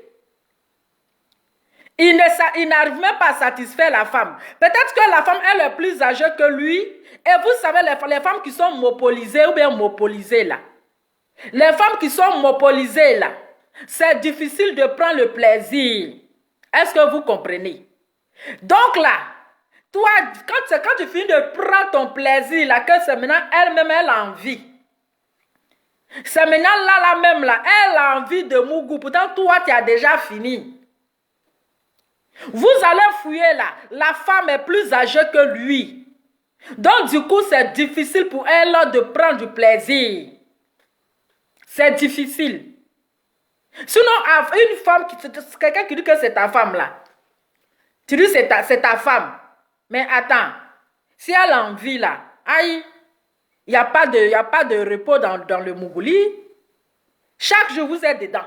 Il n'arrive même pas à satisfaire la femme. Peut-être que la femme, elle est plus âgée que lui. Et vous savez, les femmes qui sont monopolisées ou bien monopolisées là. Les femmes qui sont monopolisées là, c'est difficile de prendre le plaisir. Est-ce que vous comprenez? Donc là, toi, quand tu finis de prendre ton plaisir là, que c'est maintenant elle-même, elle a envie. C'est maintenant là même là, elle a envie de mougou. Pourtant, toi, tu as déjà fini. Vous allez fouiller là, la femme est plus âgée que lui. Donc du coup, c'est difficile pour elle de prendre du plaisir. C'est difficile. Sinon, une femme, quelqu'un qui dit que c'est ta femme là, tu dis c'est ta femme. Mais attends, si elle a envie là, aïe, il n'y a pas de repos dans le mougouli. Chaque jour, vous êtes dedans.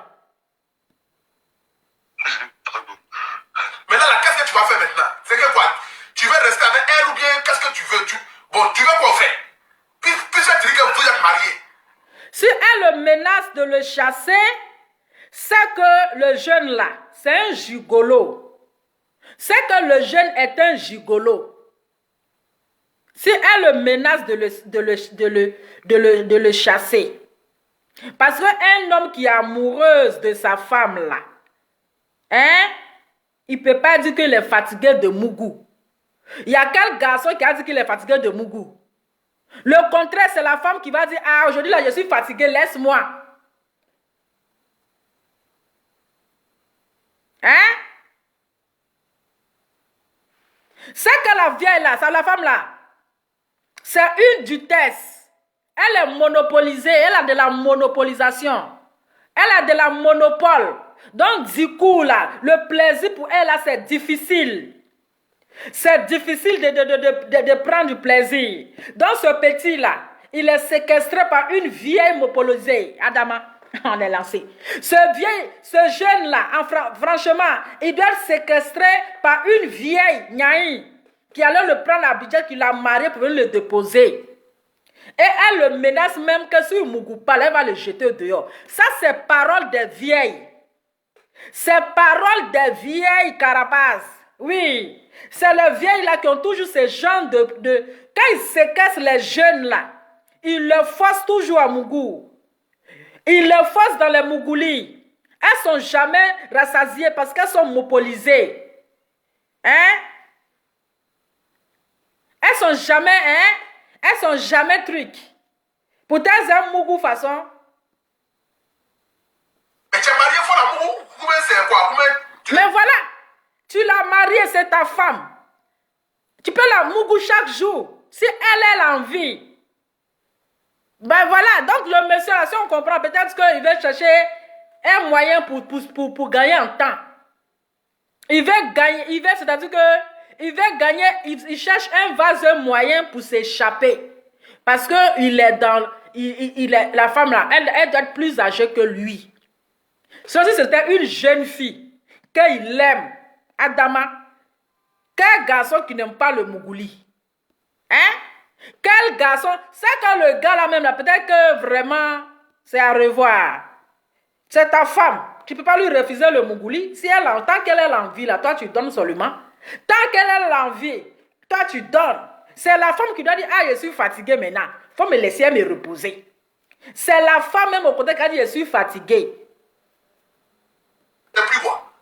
Maintenant, là, qu'est-ce que tu vas faire maintenant? C'est que quoi? Tu veux rester avec elle ou bien qu'est-ce que tu veux? Tu veux quoi faire? Puisque tu dis que vous êtes mariés. Si elle menace de le chasser, c'est que le jeune là, c'est un gigolo. C'est que le jeune est un gigolo. Si elle menace de le chasser. Parce qu'un homme qui est amoureux de sa femme là, hein, il ne peut pas dire qu'il est fatigué de mougou. Il y a quel garçon qui a dit qu'il est fatigué de mougou? Le contraire, c'est la femme qui va dire, ah, aujourd'hui là, je suis fatiguée, laisse-moi. Hein? C'est que la vieille là, c'est la femme là, c'est une dutesse. Elle est monopolisée, elle a de la monopolisation. Elle a de la monopole. Donc du coup là, le plaisir pour elle là, c'est difficile. C'est difficile de prendre du plaisir. Donc ce petit là, il est séquestré par une vieille monopolisée. Adama, on est lancé. Ce jeune là, franchement, il doit être séquestré par une vieille Nyaï qui allait le prendre à Abidjan, qui l'a marié pour le déposer. Et elle le menace même que si Mougou parle, elle va le jeter dehors. Ça, c'est parole des vieilles. C'est parole des vieilles carapaces. Oui. C'est les vieilles là qui ont toujours ce genre Quand ils séquestrent les jeunes là, ils le forcent toujours à Mougou. Ils le forcent dans les Mougoulis. Elles sont jamais rassasiées parce qu'elles sont monopolisées. Hein? Elles sont jamais trucs. Pourtant, c'est un Mougou façon. Mais tu es marié, il faut la mougou. C'est quoi? Mais voilà. Tu l'as mariée, c'est ta femme. Tu peux la mougou chaque jour. Si elle a envie. Ben voilà. Donc le monsieur, si on comprend, peut-être qu'il veut chercher un moyen pour gagner en temps. Il veut gagner, c'est-à-dire que il veut gagner, il cherche un moyen pour s'échapper. Parce que il est dans... la femme là, elle doit être plus âgée que lui. Ceci c'était une jeune fille qu'il aime. Adama. Quel garçon qui n'aime pas le Mougouli? Hein? Quel garçon? C'est quand le gars là même là, peut-être que vraiment c'est à revoir. C'est ta femme. Tu ne peux pas lui refuser le Mougouli. Si elle, tant qu'elle a l'envie là, toi tu donnes seulement. Tant qu'elle a l'envie, toi tu donnes. C'est la femme qui doit dire, ah je suis fatiguée maintenant. Il faut me laisser me reposer. C'est la femme même au côté qui a dit, je suis fatiguée. Et puis quoi?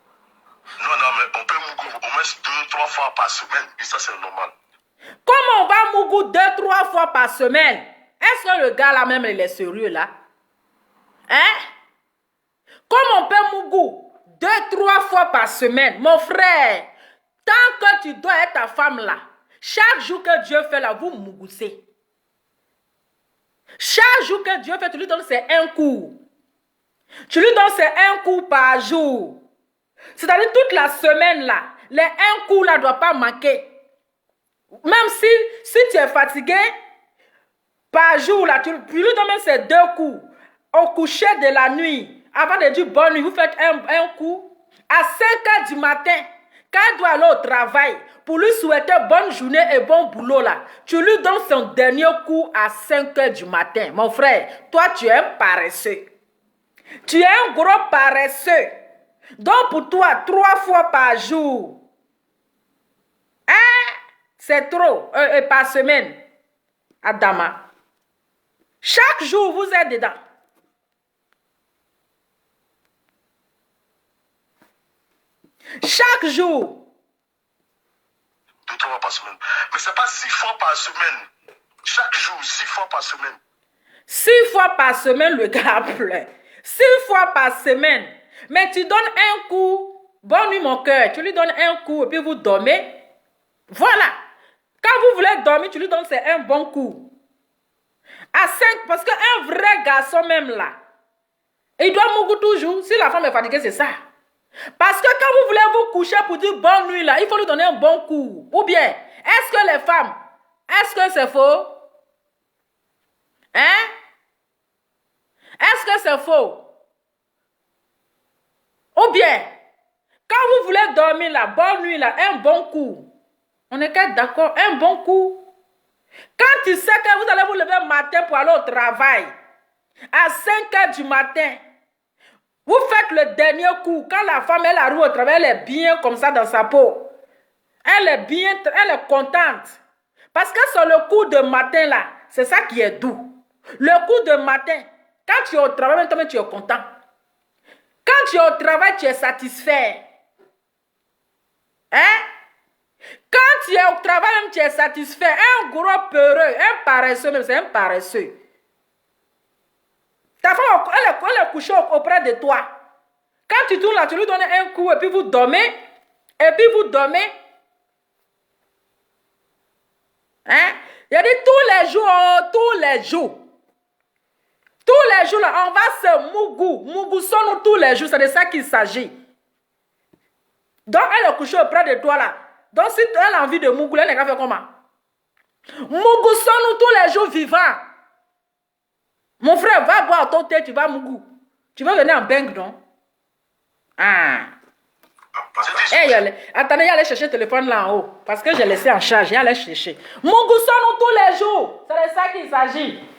Non, mais on peut Mougou au moins 2-3 fois par semaine. Et ça, c'est normal. Comment on va Mougou 2-3 fois par semaine? Est-ce que le gars là même, il est sérieux là? Hein? Comment on peut Mougou 2-3 fois par semaine? Mon frère, tant que tu dois être ta femme là, chaque jour que Dieu fait là, vous mougoussez. Chaque jour que Dieu fait, tu lui donnes c'est un coup. Tu lui donnes c'est un coup par jour. C'est-à-dire toute la semaine là, les un coup là ne doit pas manquer. Même si tu es fatigué, par jour là, tu lui donnes même ces 2 coups. Au coucher de la nuit, avant de dire bonne nuit, vous faites un coup. À 5 h du matin, quand elle doit aller au travail, pour lui souhaiter bonne journée et bon boulot là, tu lui donnes son dernier coup à 5 h du matin. Mon frère, toi tu es un paresseux. Tu es un gros paresseux. Donc pour toi, 3 fois par jour, hein, c'est trop, par semaine, Adama. Chaque jour, vous êtes dedans. Chaque jour. 2-3 fois par semaine. Mais c'est pas 6 fois par semaine. Chaque jour, 6 fois par semaine. 6 fois par semaine, le gars pleure. 6 fois par semaine. Mais tu donnes un coup. Bonne nuit, mon cœur. Tu lui donnes un coup et puis vous dormez. Voilà. Quand vous voulez dormir, tu lui donnes c'est un bon coup. À 5, parce qu'un vrai garçon même là, il doit mourir toujours. Si la femme est fatiguée, c'est ça. Parce que quand vous voulez vous coucher pour dire bonne nuit là, il faut lui donner un bon coup. Ou bien, est-ce que les femmes, est-ce que c'est faux? Hein? Est-ce que c'est faux? Ou bien, quand vous voulez dormir là, bonne nuit là, un bon coup. On est d'accord, un bon coup. Quand tu sais que vous allez vous lever le matin pour aller au travail, à 5 h du matin, vous faites le dernier coup. Quand la femme elle arrive au travail, elle est bien comme ça dans sa peau. Elle est bien, elle est contente. Parce que sur le coup de matin là, c'est ça qui est doux. Le coup de matin, quand tu es au travail, maintenant tu es content. Quand tu es au travail, tu es satisfait. Hein? Quand tu es au travail, même tu es satisfait. Un gros peureux, un paresseux, même c'est un paresseux. Ta femme, elle est couchée auprès de toi. Quand tu tournes là, tu lui donnes un coup et puis vous dormez. Et puis vous dormez. Hein? Il a dit tous les jours, tous les jours. Tous les jours, là, on va se mougou. Mougoussons-nous tous les jours. C'est de ça qu'il s'agit. Donc, elle est couchée auprès de toi là. Donc, si elle a envie de mougou, elle n'est pas fait comment? Mougoussons-nous tous les jours vivants. Mon frère, va boire ton thé, tu vas mougou. Tu vas venir en bang, non? Ah. Hey, attendez, allez chercher le téléphone là en haut. Parce que j'ai laissé en charge. Allez chercher. Mougoussons-nous tous les jours. C'est de ça qu'il s'agit.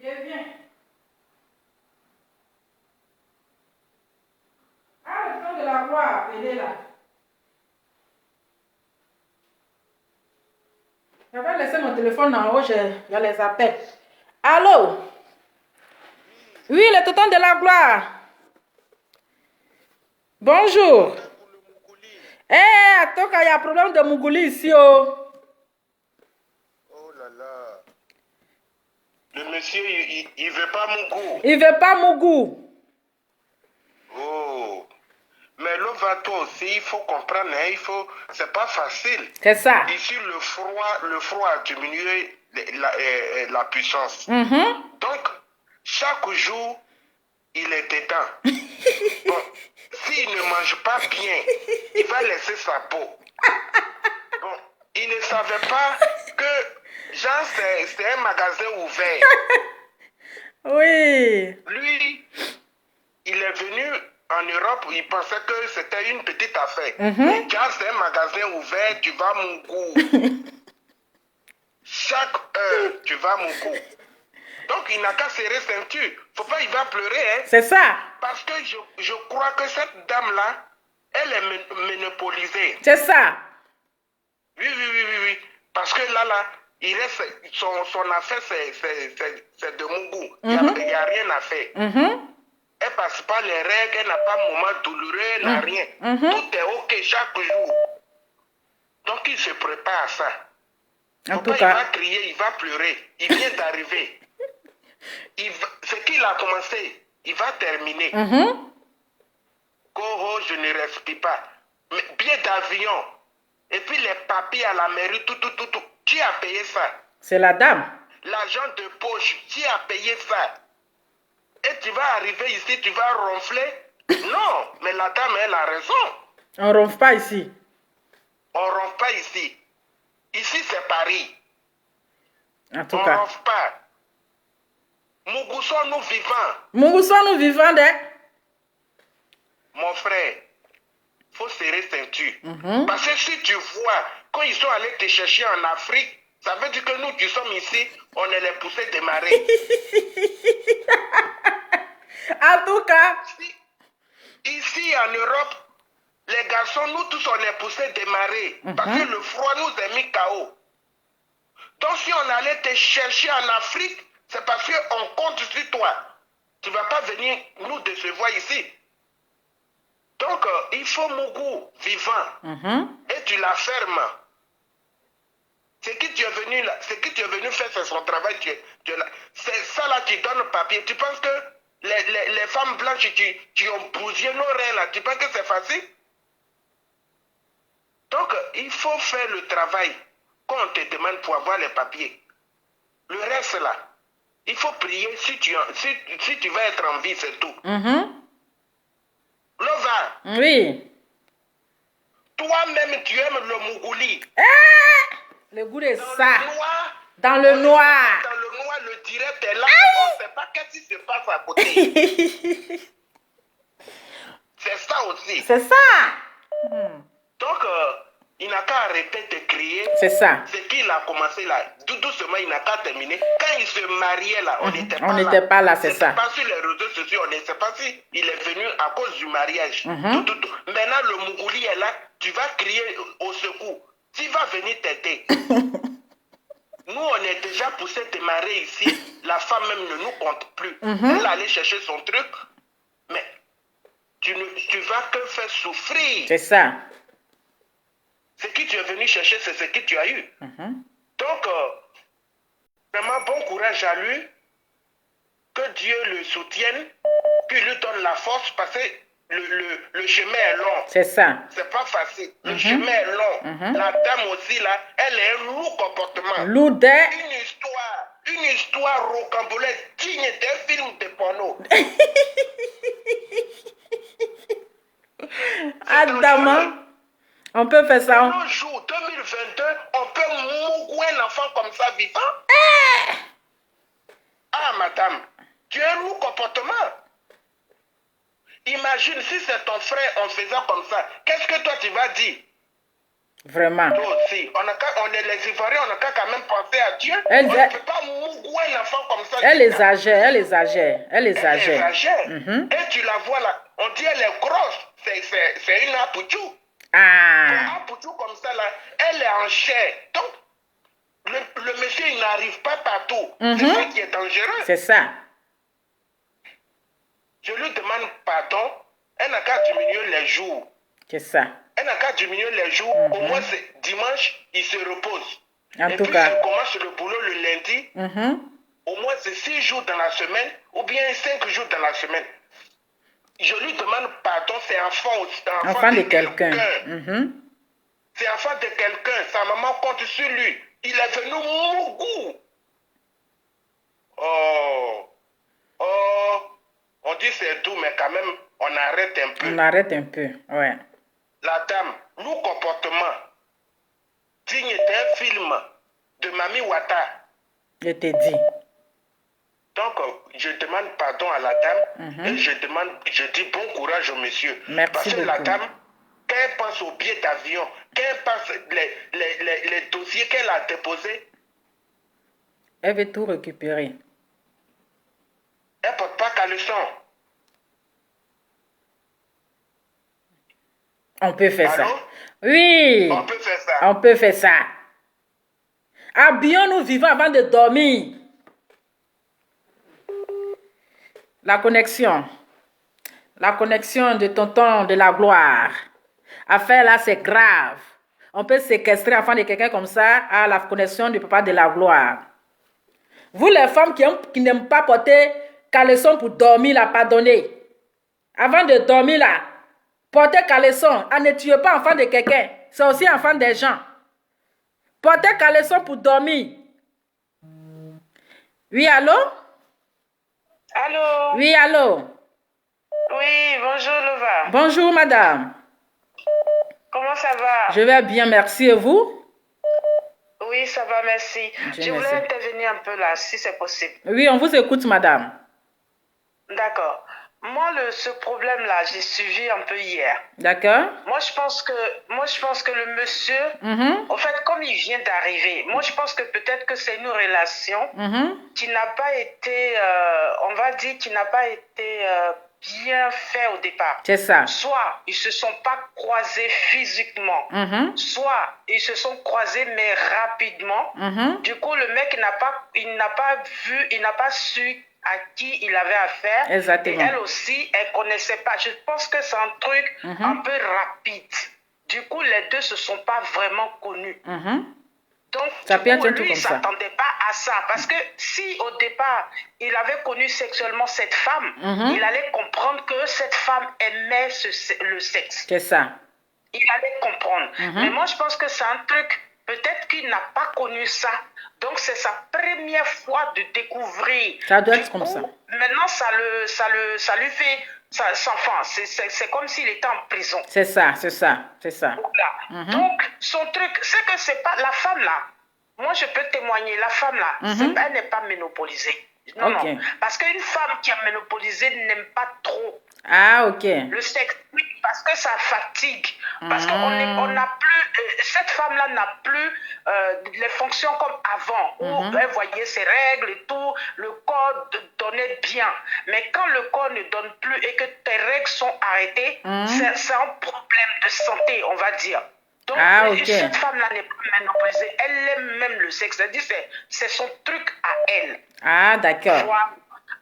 Je viens. Ah, le temps de la voix appelée là. téléphone en haut, il y a les appels. Allô? Oui, le tonton de la gloire. Bonjour. Attends, il y a problème de Mougouli ici. Oh là là. Le monsieur, il veut pas Mougou. Il veut pas Mougou. Oh. Mais l'ovato aussi, il faut comprendre, hein, c'est pas facile. C'est ça. Ici, le froid a diminué la puissance. Donc, chaque jour, il est dedans. Bon, s'il ne mange pas bien, il va laisser sa peau. Bon, il ne savait pas que, genre, c'est un magasin ouvert. Oui. Lui, il est venu en Europe, il pensait que c'était une petite affaire. Car c'est un magasin ouvert, tu vas mon goût. Chaque heure, tu vas mon goût. Donc, il n'a qu'à serrer ceinture. Faut pas, il va pleurer. Hein. C'est ça. Parce que je crois que cette dame-là, elle est monopolisée. C'est ça. Oui. Parce que là, il reste, son affaire, c'est de mon goût. Il n'y a rien à faire. Elle ne passe pas les règles, elle n'a pas de moment douloureux, elle n'a rien. Tout est OK chaque jour. Donc, il se prépare à ça. En tout cas. Il va crier, il va pleurer. Il vient d'arriver. Ce qu'il a commencé, il va terminer. Oh, je ne respire pas. Mais billet d'avion. Et puis les papiers à la mairie, tout. Qui a payé ça? C'est la dame. L'argent de poche, qui a payé ça? Et tu vas arriver ici, tu vas ronfler? Non, mais la dame, elle a raison. On ronfle pas ici. On ronfle pas ici. Ici, c'est Paris. En tout cas. On ronfle pas. Mougoussons nous vivants. Mougoussons nous vivants, hein? Mon frère, faut serrer ceinture. Parce que si tu vois, quand ils sont allés te chercher en Afrique, ça veut dire que nous qui sommes ici, on est les poussés démarrer. En tout cas. Ici en Europe, les garçons, nous tous, on est poussés démarrer. Parce que le froid nous a mis KO. Donc si on allait te chercher en Afrique, c'est parce qu'on compte sur toi. Tu ne vas pas venir nous décevoir ici. Donc, il faut Mougou vivant. Et tu la fermes. Ce que tu es venu faire, c'est son travail. C'est ça là qui donne le papier. Tu penses que les femmes blanches qui ont bousillé nos reins là, tu penses que c'est facile? Donc, il faut faire le travail quand on te demande pour avoir les papiers. Le reste là, il faut prier si tu vas être en vie, c'est tout. Lova. Oui. Toi-même, tu aimes le Mougouli. Le goût de ça. Dans le noir. Dans le noir, le direct est là. On ne sait pas qu'est-ce qui se passe à côté. C'est ça aussi. C'est ça. Donc, il n'a qu'à arrêter de crier. C'est ça. Ce qu'il a commencé là, doucement, il n'a qu'à terminer. Quand il se mariait là, on n'était pas là. On n'était pas là, c'est ça. Pas sur les réseaux sociaux, on ne sait pas si il est venu à cause du mariage. Maintenant, le Mougouli est là, tu vas crier au secours. Tu vas venir t'aider. Nous, on est déjà poussé démarrer ici. La femme même ne nous compte plus. Elle allait chercher son truc. Mais tu vas que faire souffrir. C'est ça. Ce que tu es venu chercher, c'est ce que tu as eu. Donc, vraiment bon courage à lui. Que Dieu le soutienne. Qu'il lui donne la force parce que le chemin est long. C'est ça. C'est pas facile. Le chemin est long. La dame aussi, là, elle est un lourd comportement. Lourdet. Une histoire rocambolesque digne d'un film de porno. Adama. On peut faire ça. Un jour, 2022, on peut mougouer un enfant comme ça vivant. Ah, madame, tu as un lourd comportement. Imagine si c'est ton frère en faisant comme ça. Qu'est-ce que toi tu vas dire? Vraiment. Toi aussi. On est les Ivoiriens, on n'a qu'à quand même penser à Dieu. Elle, on ne peut pas mougouer un enfant comme ça. Elle exagère. Et tu la vois là, on dit elle est grosse. C'est une apouchou. Ah. Une apouchou comme ça là, elle est en chair. Donc, Le monsieur, il n'arrive pas partout. C'est ça qui est dangereux. C'est ça. Je lui demande pardon. Elle n'a qu'à diminuer les jours. C'est ça. Elle n'a qu'à diminuer les jours. Au moins, dimanche, il se repose. En Et tout puis, cas. il commence le boulot le lundi. Au moins, c'est 6 jours dans la semaine ou bien 5 jours dans la semaine. Je lui demande pardon, c'est enfant de quelqu'un. C'est enfant de quelqu'un. Sa maman compte sur lui. Il est venu Mougou. Oh, on dit c'est tout, mais quand même, on arrête un peu. On arrête un peu, ouais. La dame, nous comportement digne d'un film de Mami Wata. Je te dis. Donc, je demande pardon à la dame et je dis bon courage au monsieur. Merci Parce que beaucoup. la dame, quand elle pense au billet d'avion, quand elle pense les dossiers qu'elle a déposés, Elle veut tout récupérer. elle ne porte pas caleçon. On peut faire Allô? ça. Oui. On peut faire ça. On peut faire ça. Habillons-nous vivants avant de dormir. La connexion. La connexion de tonton de la gloire. Affaire là, c'est grave. On peut séquestrer l'enfant de quelqu'un comme ça à la connexion du papa de la gloire. Vous les femmes qui n'aiment pas porter caleçon pour dormir là, pardonnez. Avant de dormir là, portez caleçon. Ne tuez pas enfant de quelqu'un. C'est aussi enfant des gens. Portez caleçon pour dormir. Oui, allô? Allô? Oui, allô? Oui, bonjour Lova. Bonjour, madame. Comment ça va? Je vais bien, merci. Et vous? Oui, ça va, merci. Dieu Je voulais merci. intervenir un peu là, si c'est possible. Oui, on vous écoute, madame. D'accord. Moi, ce problème-là, j'ai suivi un peu hier. D'accord? Moi, je pense que le monsieur, en fait, comme il vient d'arriver, moi, je pense que peut-être que c'est une relation qui n'a pas été, on va dire, qui n'a pas été bien fait au départ. C'est ça. Soit ils se sont pas croisés physiquement, soit ils se sont croisés mais rapidement. Du coup, le mec il n'a pas su à qui il avait affaire. Exactement. Et elle aussi, elle connaissait pas. Je pense que c'est un truc un peu rapide. Du coup, les deux se sont pas vraiment connus. Donc, Ça peut être un lui, truc il comme ça. s'attendait pas à ça. Parce que si au départ, il avait connu sexuellement cette femme, il allait comprendre que cette femme aimait le sexe. C'est ça. Il allait comprendre. Mais moi, je pense que c'est un truc, peut-être qu'il n'a pas connu ça. Donc, c'est sa première fois de découvrir. Ça doit être Du comme coup, ça. Maintenant, ça lui fait... c'est comme s'il était en prison. C'est ça, c'est ça, c'est ça. Voilà. Donc, son truc, c'est que c'est pas la femme là. Moi, je peux témoigner, la femme là, elle n'est pas ménopausée. Non, Ok. non. Parce qu'une femme qui est ménopausée n'aime pas trop Ah, ok. le sexe. Oui, parce que ça fatigue. Parce qu'on n'a plus, cette femme-là n'a plus les fonctions comme avant, où elle voyait ses règles et tout, le corps donnait bien. Mais quand le corps ne donne plus et que tes règles sont arrêtées, c'est un problème de santé, on va dire. Donc, cette femme-là n'est pas ménopausée. Elle aime même le sexe. C'est-à-dire c'est son truc à elle. Ah, d'accord. Voilà.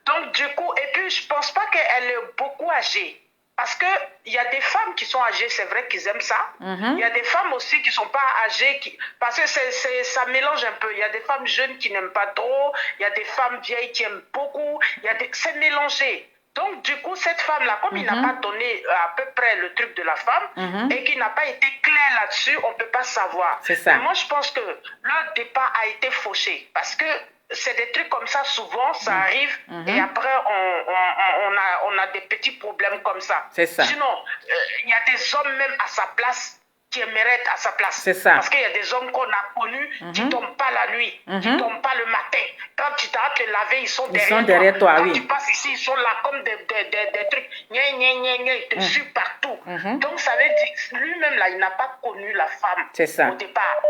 Donc, du coup, et puis, je pense pas qu'elle est beaucoup âgée. Parce qu'il y a des femmes qui sont âgées, c'est vrai qu'ils aiment ça. Il y a des femmes aussi qui ne sont pas âgées, parce que ça mélange un peu. Il y a des femmes jeunes qui n'aiment pas trop, il y a des femmes vieilles qui aiment beaucoup, c'est mélangé. Donc, du coup, cette femme-là, comme il n'a pas donné à peu près le truc de la femme et qu'il n'a pas été clair là-dessus, on ne peut pas savoir. C'est ça. Mais moi, je pense que leur départ a été fauché. Parce que c'est des trucs comme ça, souvent, ça arrive et après, on a des petits problèmes comme ça. C'est ça. Sinon, il y a des hommes même à sa place qui aimeraient être à sa place. C'est ça. Parce qu'il y a des hommes qu'on a connus qui ne tombent pas la nuit, qui ne tombent pas le matin. Quand tu t'as te laver, ils sont derrière toi. Quand tu passes ici, ils sont là comme des trucs. Ils te suivent partout. Donc, ça veut dire, lui-même, là, il n'a pas connu la femme au départ.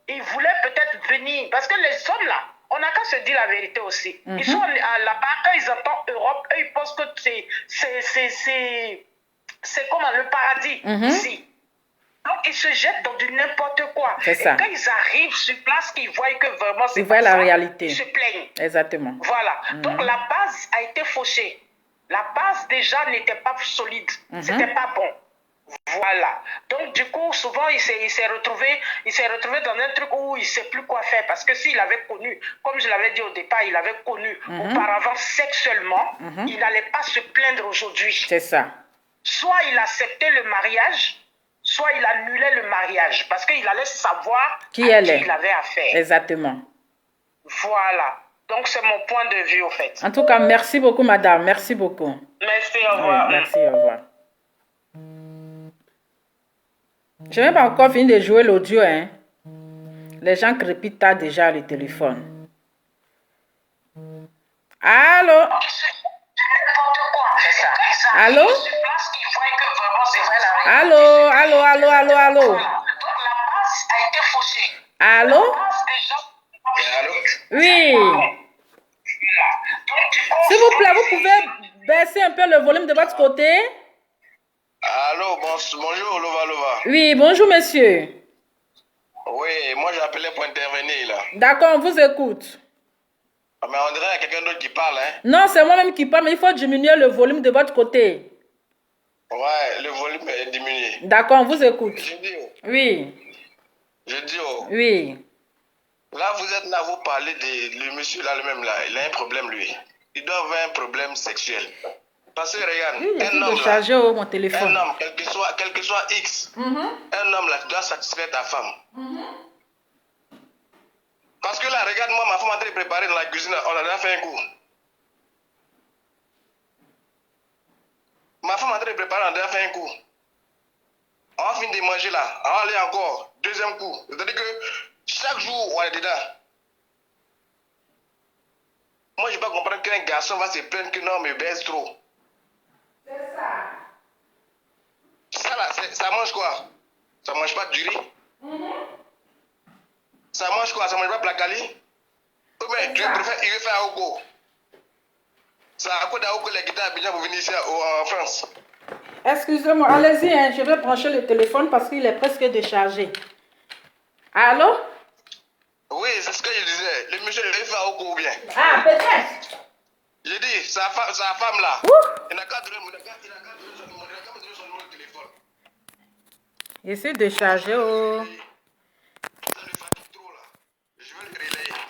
Il voulait peut-être venir. Parce que les hommes, là, on n'a qu'à se dire la vérité aussi. Ils sont là-bas, quand ils entendent Europe, eux, ils pensent que c'est comme le paradis ici. Donc, ils se jettent dans du n'importe quoi. C'est ça. Et quand ils arrivent sur place, qu'ils voient que vraiment c'est Ils voient pas la ça, réalité. ils se plaignent. Exactement. Voilà. Donc, la base a été faussée. La base, déjà, n'était pas solide. C'était pas bon. Voilà. Donc, du coup, souvent, il s'est retrouvé dans un truc où il ne sait plus quoi faire. Parce que s'il avait connu, comme je l'avais dit au départ, il avait connu auparavant sexuellement, il n'allait pas se plaindre aujourd'hui. C'est ça. Soit il acceptait le mariage, soit il annulait le mariage. Parce qu'il allait savoir Qui à elle qui est. il avait affaire. Exactement. Voilà. Donc, c'est mon point de vue, au fait. En tout cas, merci beaucoup, madame. Merci beaucoup. Merci, au revoir. Oui, merci, au revoir. Je n'ai pas encore fini de jouer l'audio, hein. Les gens crépitent tard déjà le téléphone. Allô? Allô? Allô? Allô? Allô? Allô? Allô? Allô? Oui. S'il vous plaît, vous pouvez baisser un peu le volume de votre côté? Allô, bonjour, Lova Lova. Oui, bonjour monsieur. Oui, moi j'appelais pour intervenir là. D'accord, on vous écoute. Ah, mais on dirait qu'il y a quelqu'un d'autre qui parle, hein. Non, c'est moi-même qui parle, mais il faut diminuer le volume de votre côté. Ouais, le volume est diminué. D'accord, on vous écoute. Je dis, Oui, oui. là vous êtes là, vous parlez de le monsieur là, le même là, il a un problème lui. Il doit avoir un problème sexuel. Parce que regarde, Oui, un il homme de charger là, mon téléphone. un homme, quel que soit X, un homme là, tu dois satisfaire ta femme. Parce que là, regarde-moi, ma femme est en train de préparer dans la cuisine, on a déjà fait un coup. Ma femme est en train de préparer, on a déjà fait un coup. On va finir de manger là, on va aller encore, deuxième coup. C'est-à-dire que chaque jour, on est dedans. Moi, je ne peux pas comprendre qu'un garçon va se plaindre que non, mais baisse trop. C'est ça. Ça là, ça mange quoi? Ça mange pas du riz? Ça mange quoi? Ça mange pas placali? Ou bien tu préfères y faire à Oko? C'est à quoi d'Aoko les guitares bien pour venir ici en France? Excusez-moi, allez-y, hein, je vais brancher le téléphone parce qu'il est presque déchargé. Allô? Oui, c'est ce que je disais. Le monsieur, il fait à Oko ou bien? Ah, peut-être. J'ai dit, sa femme là. Ouh. Il n'a qu'à donner son numéro de téléphone. Je suis déchargé. Oh.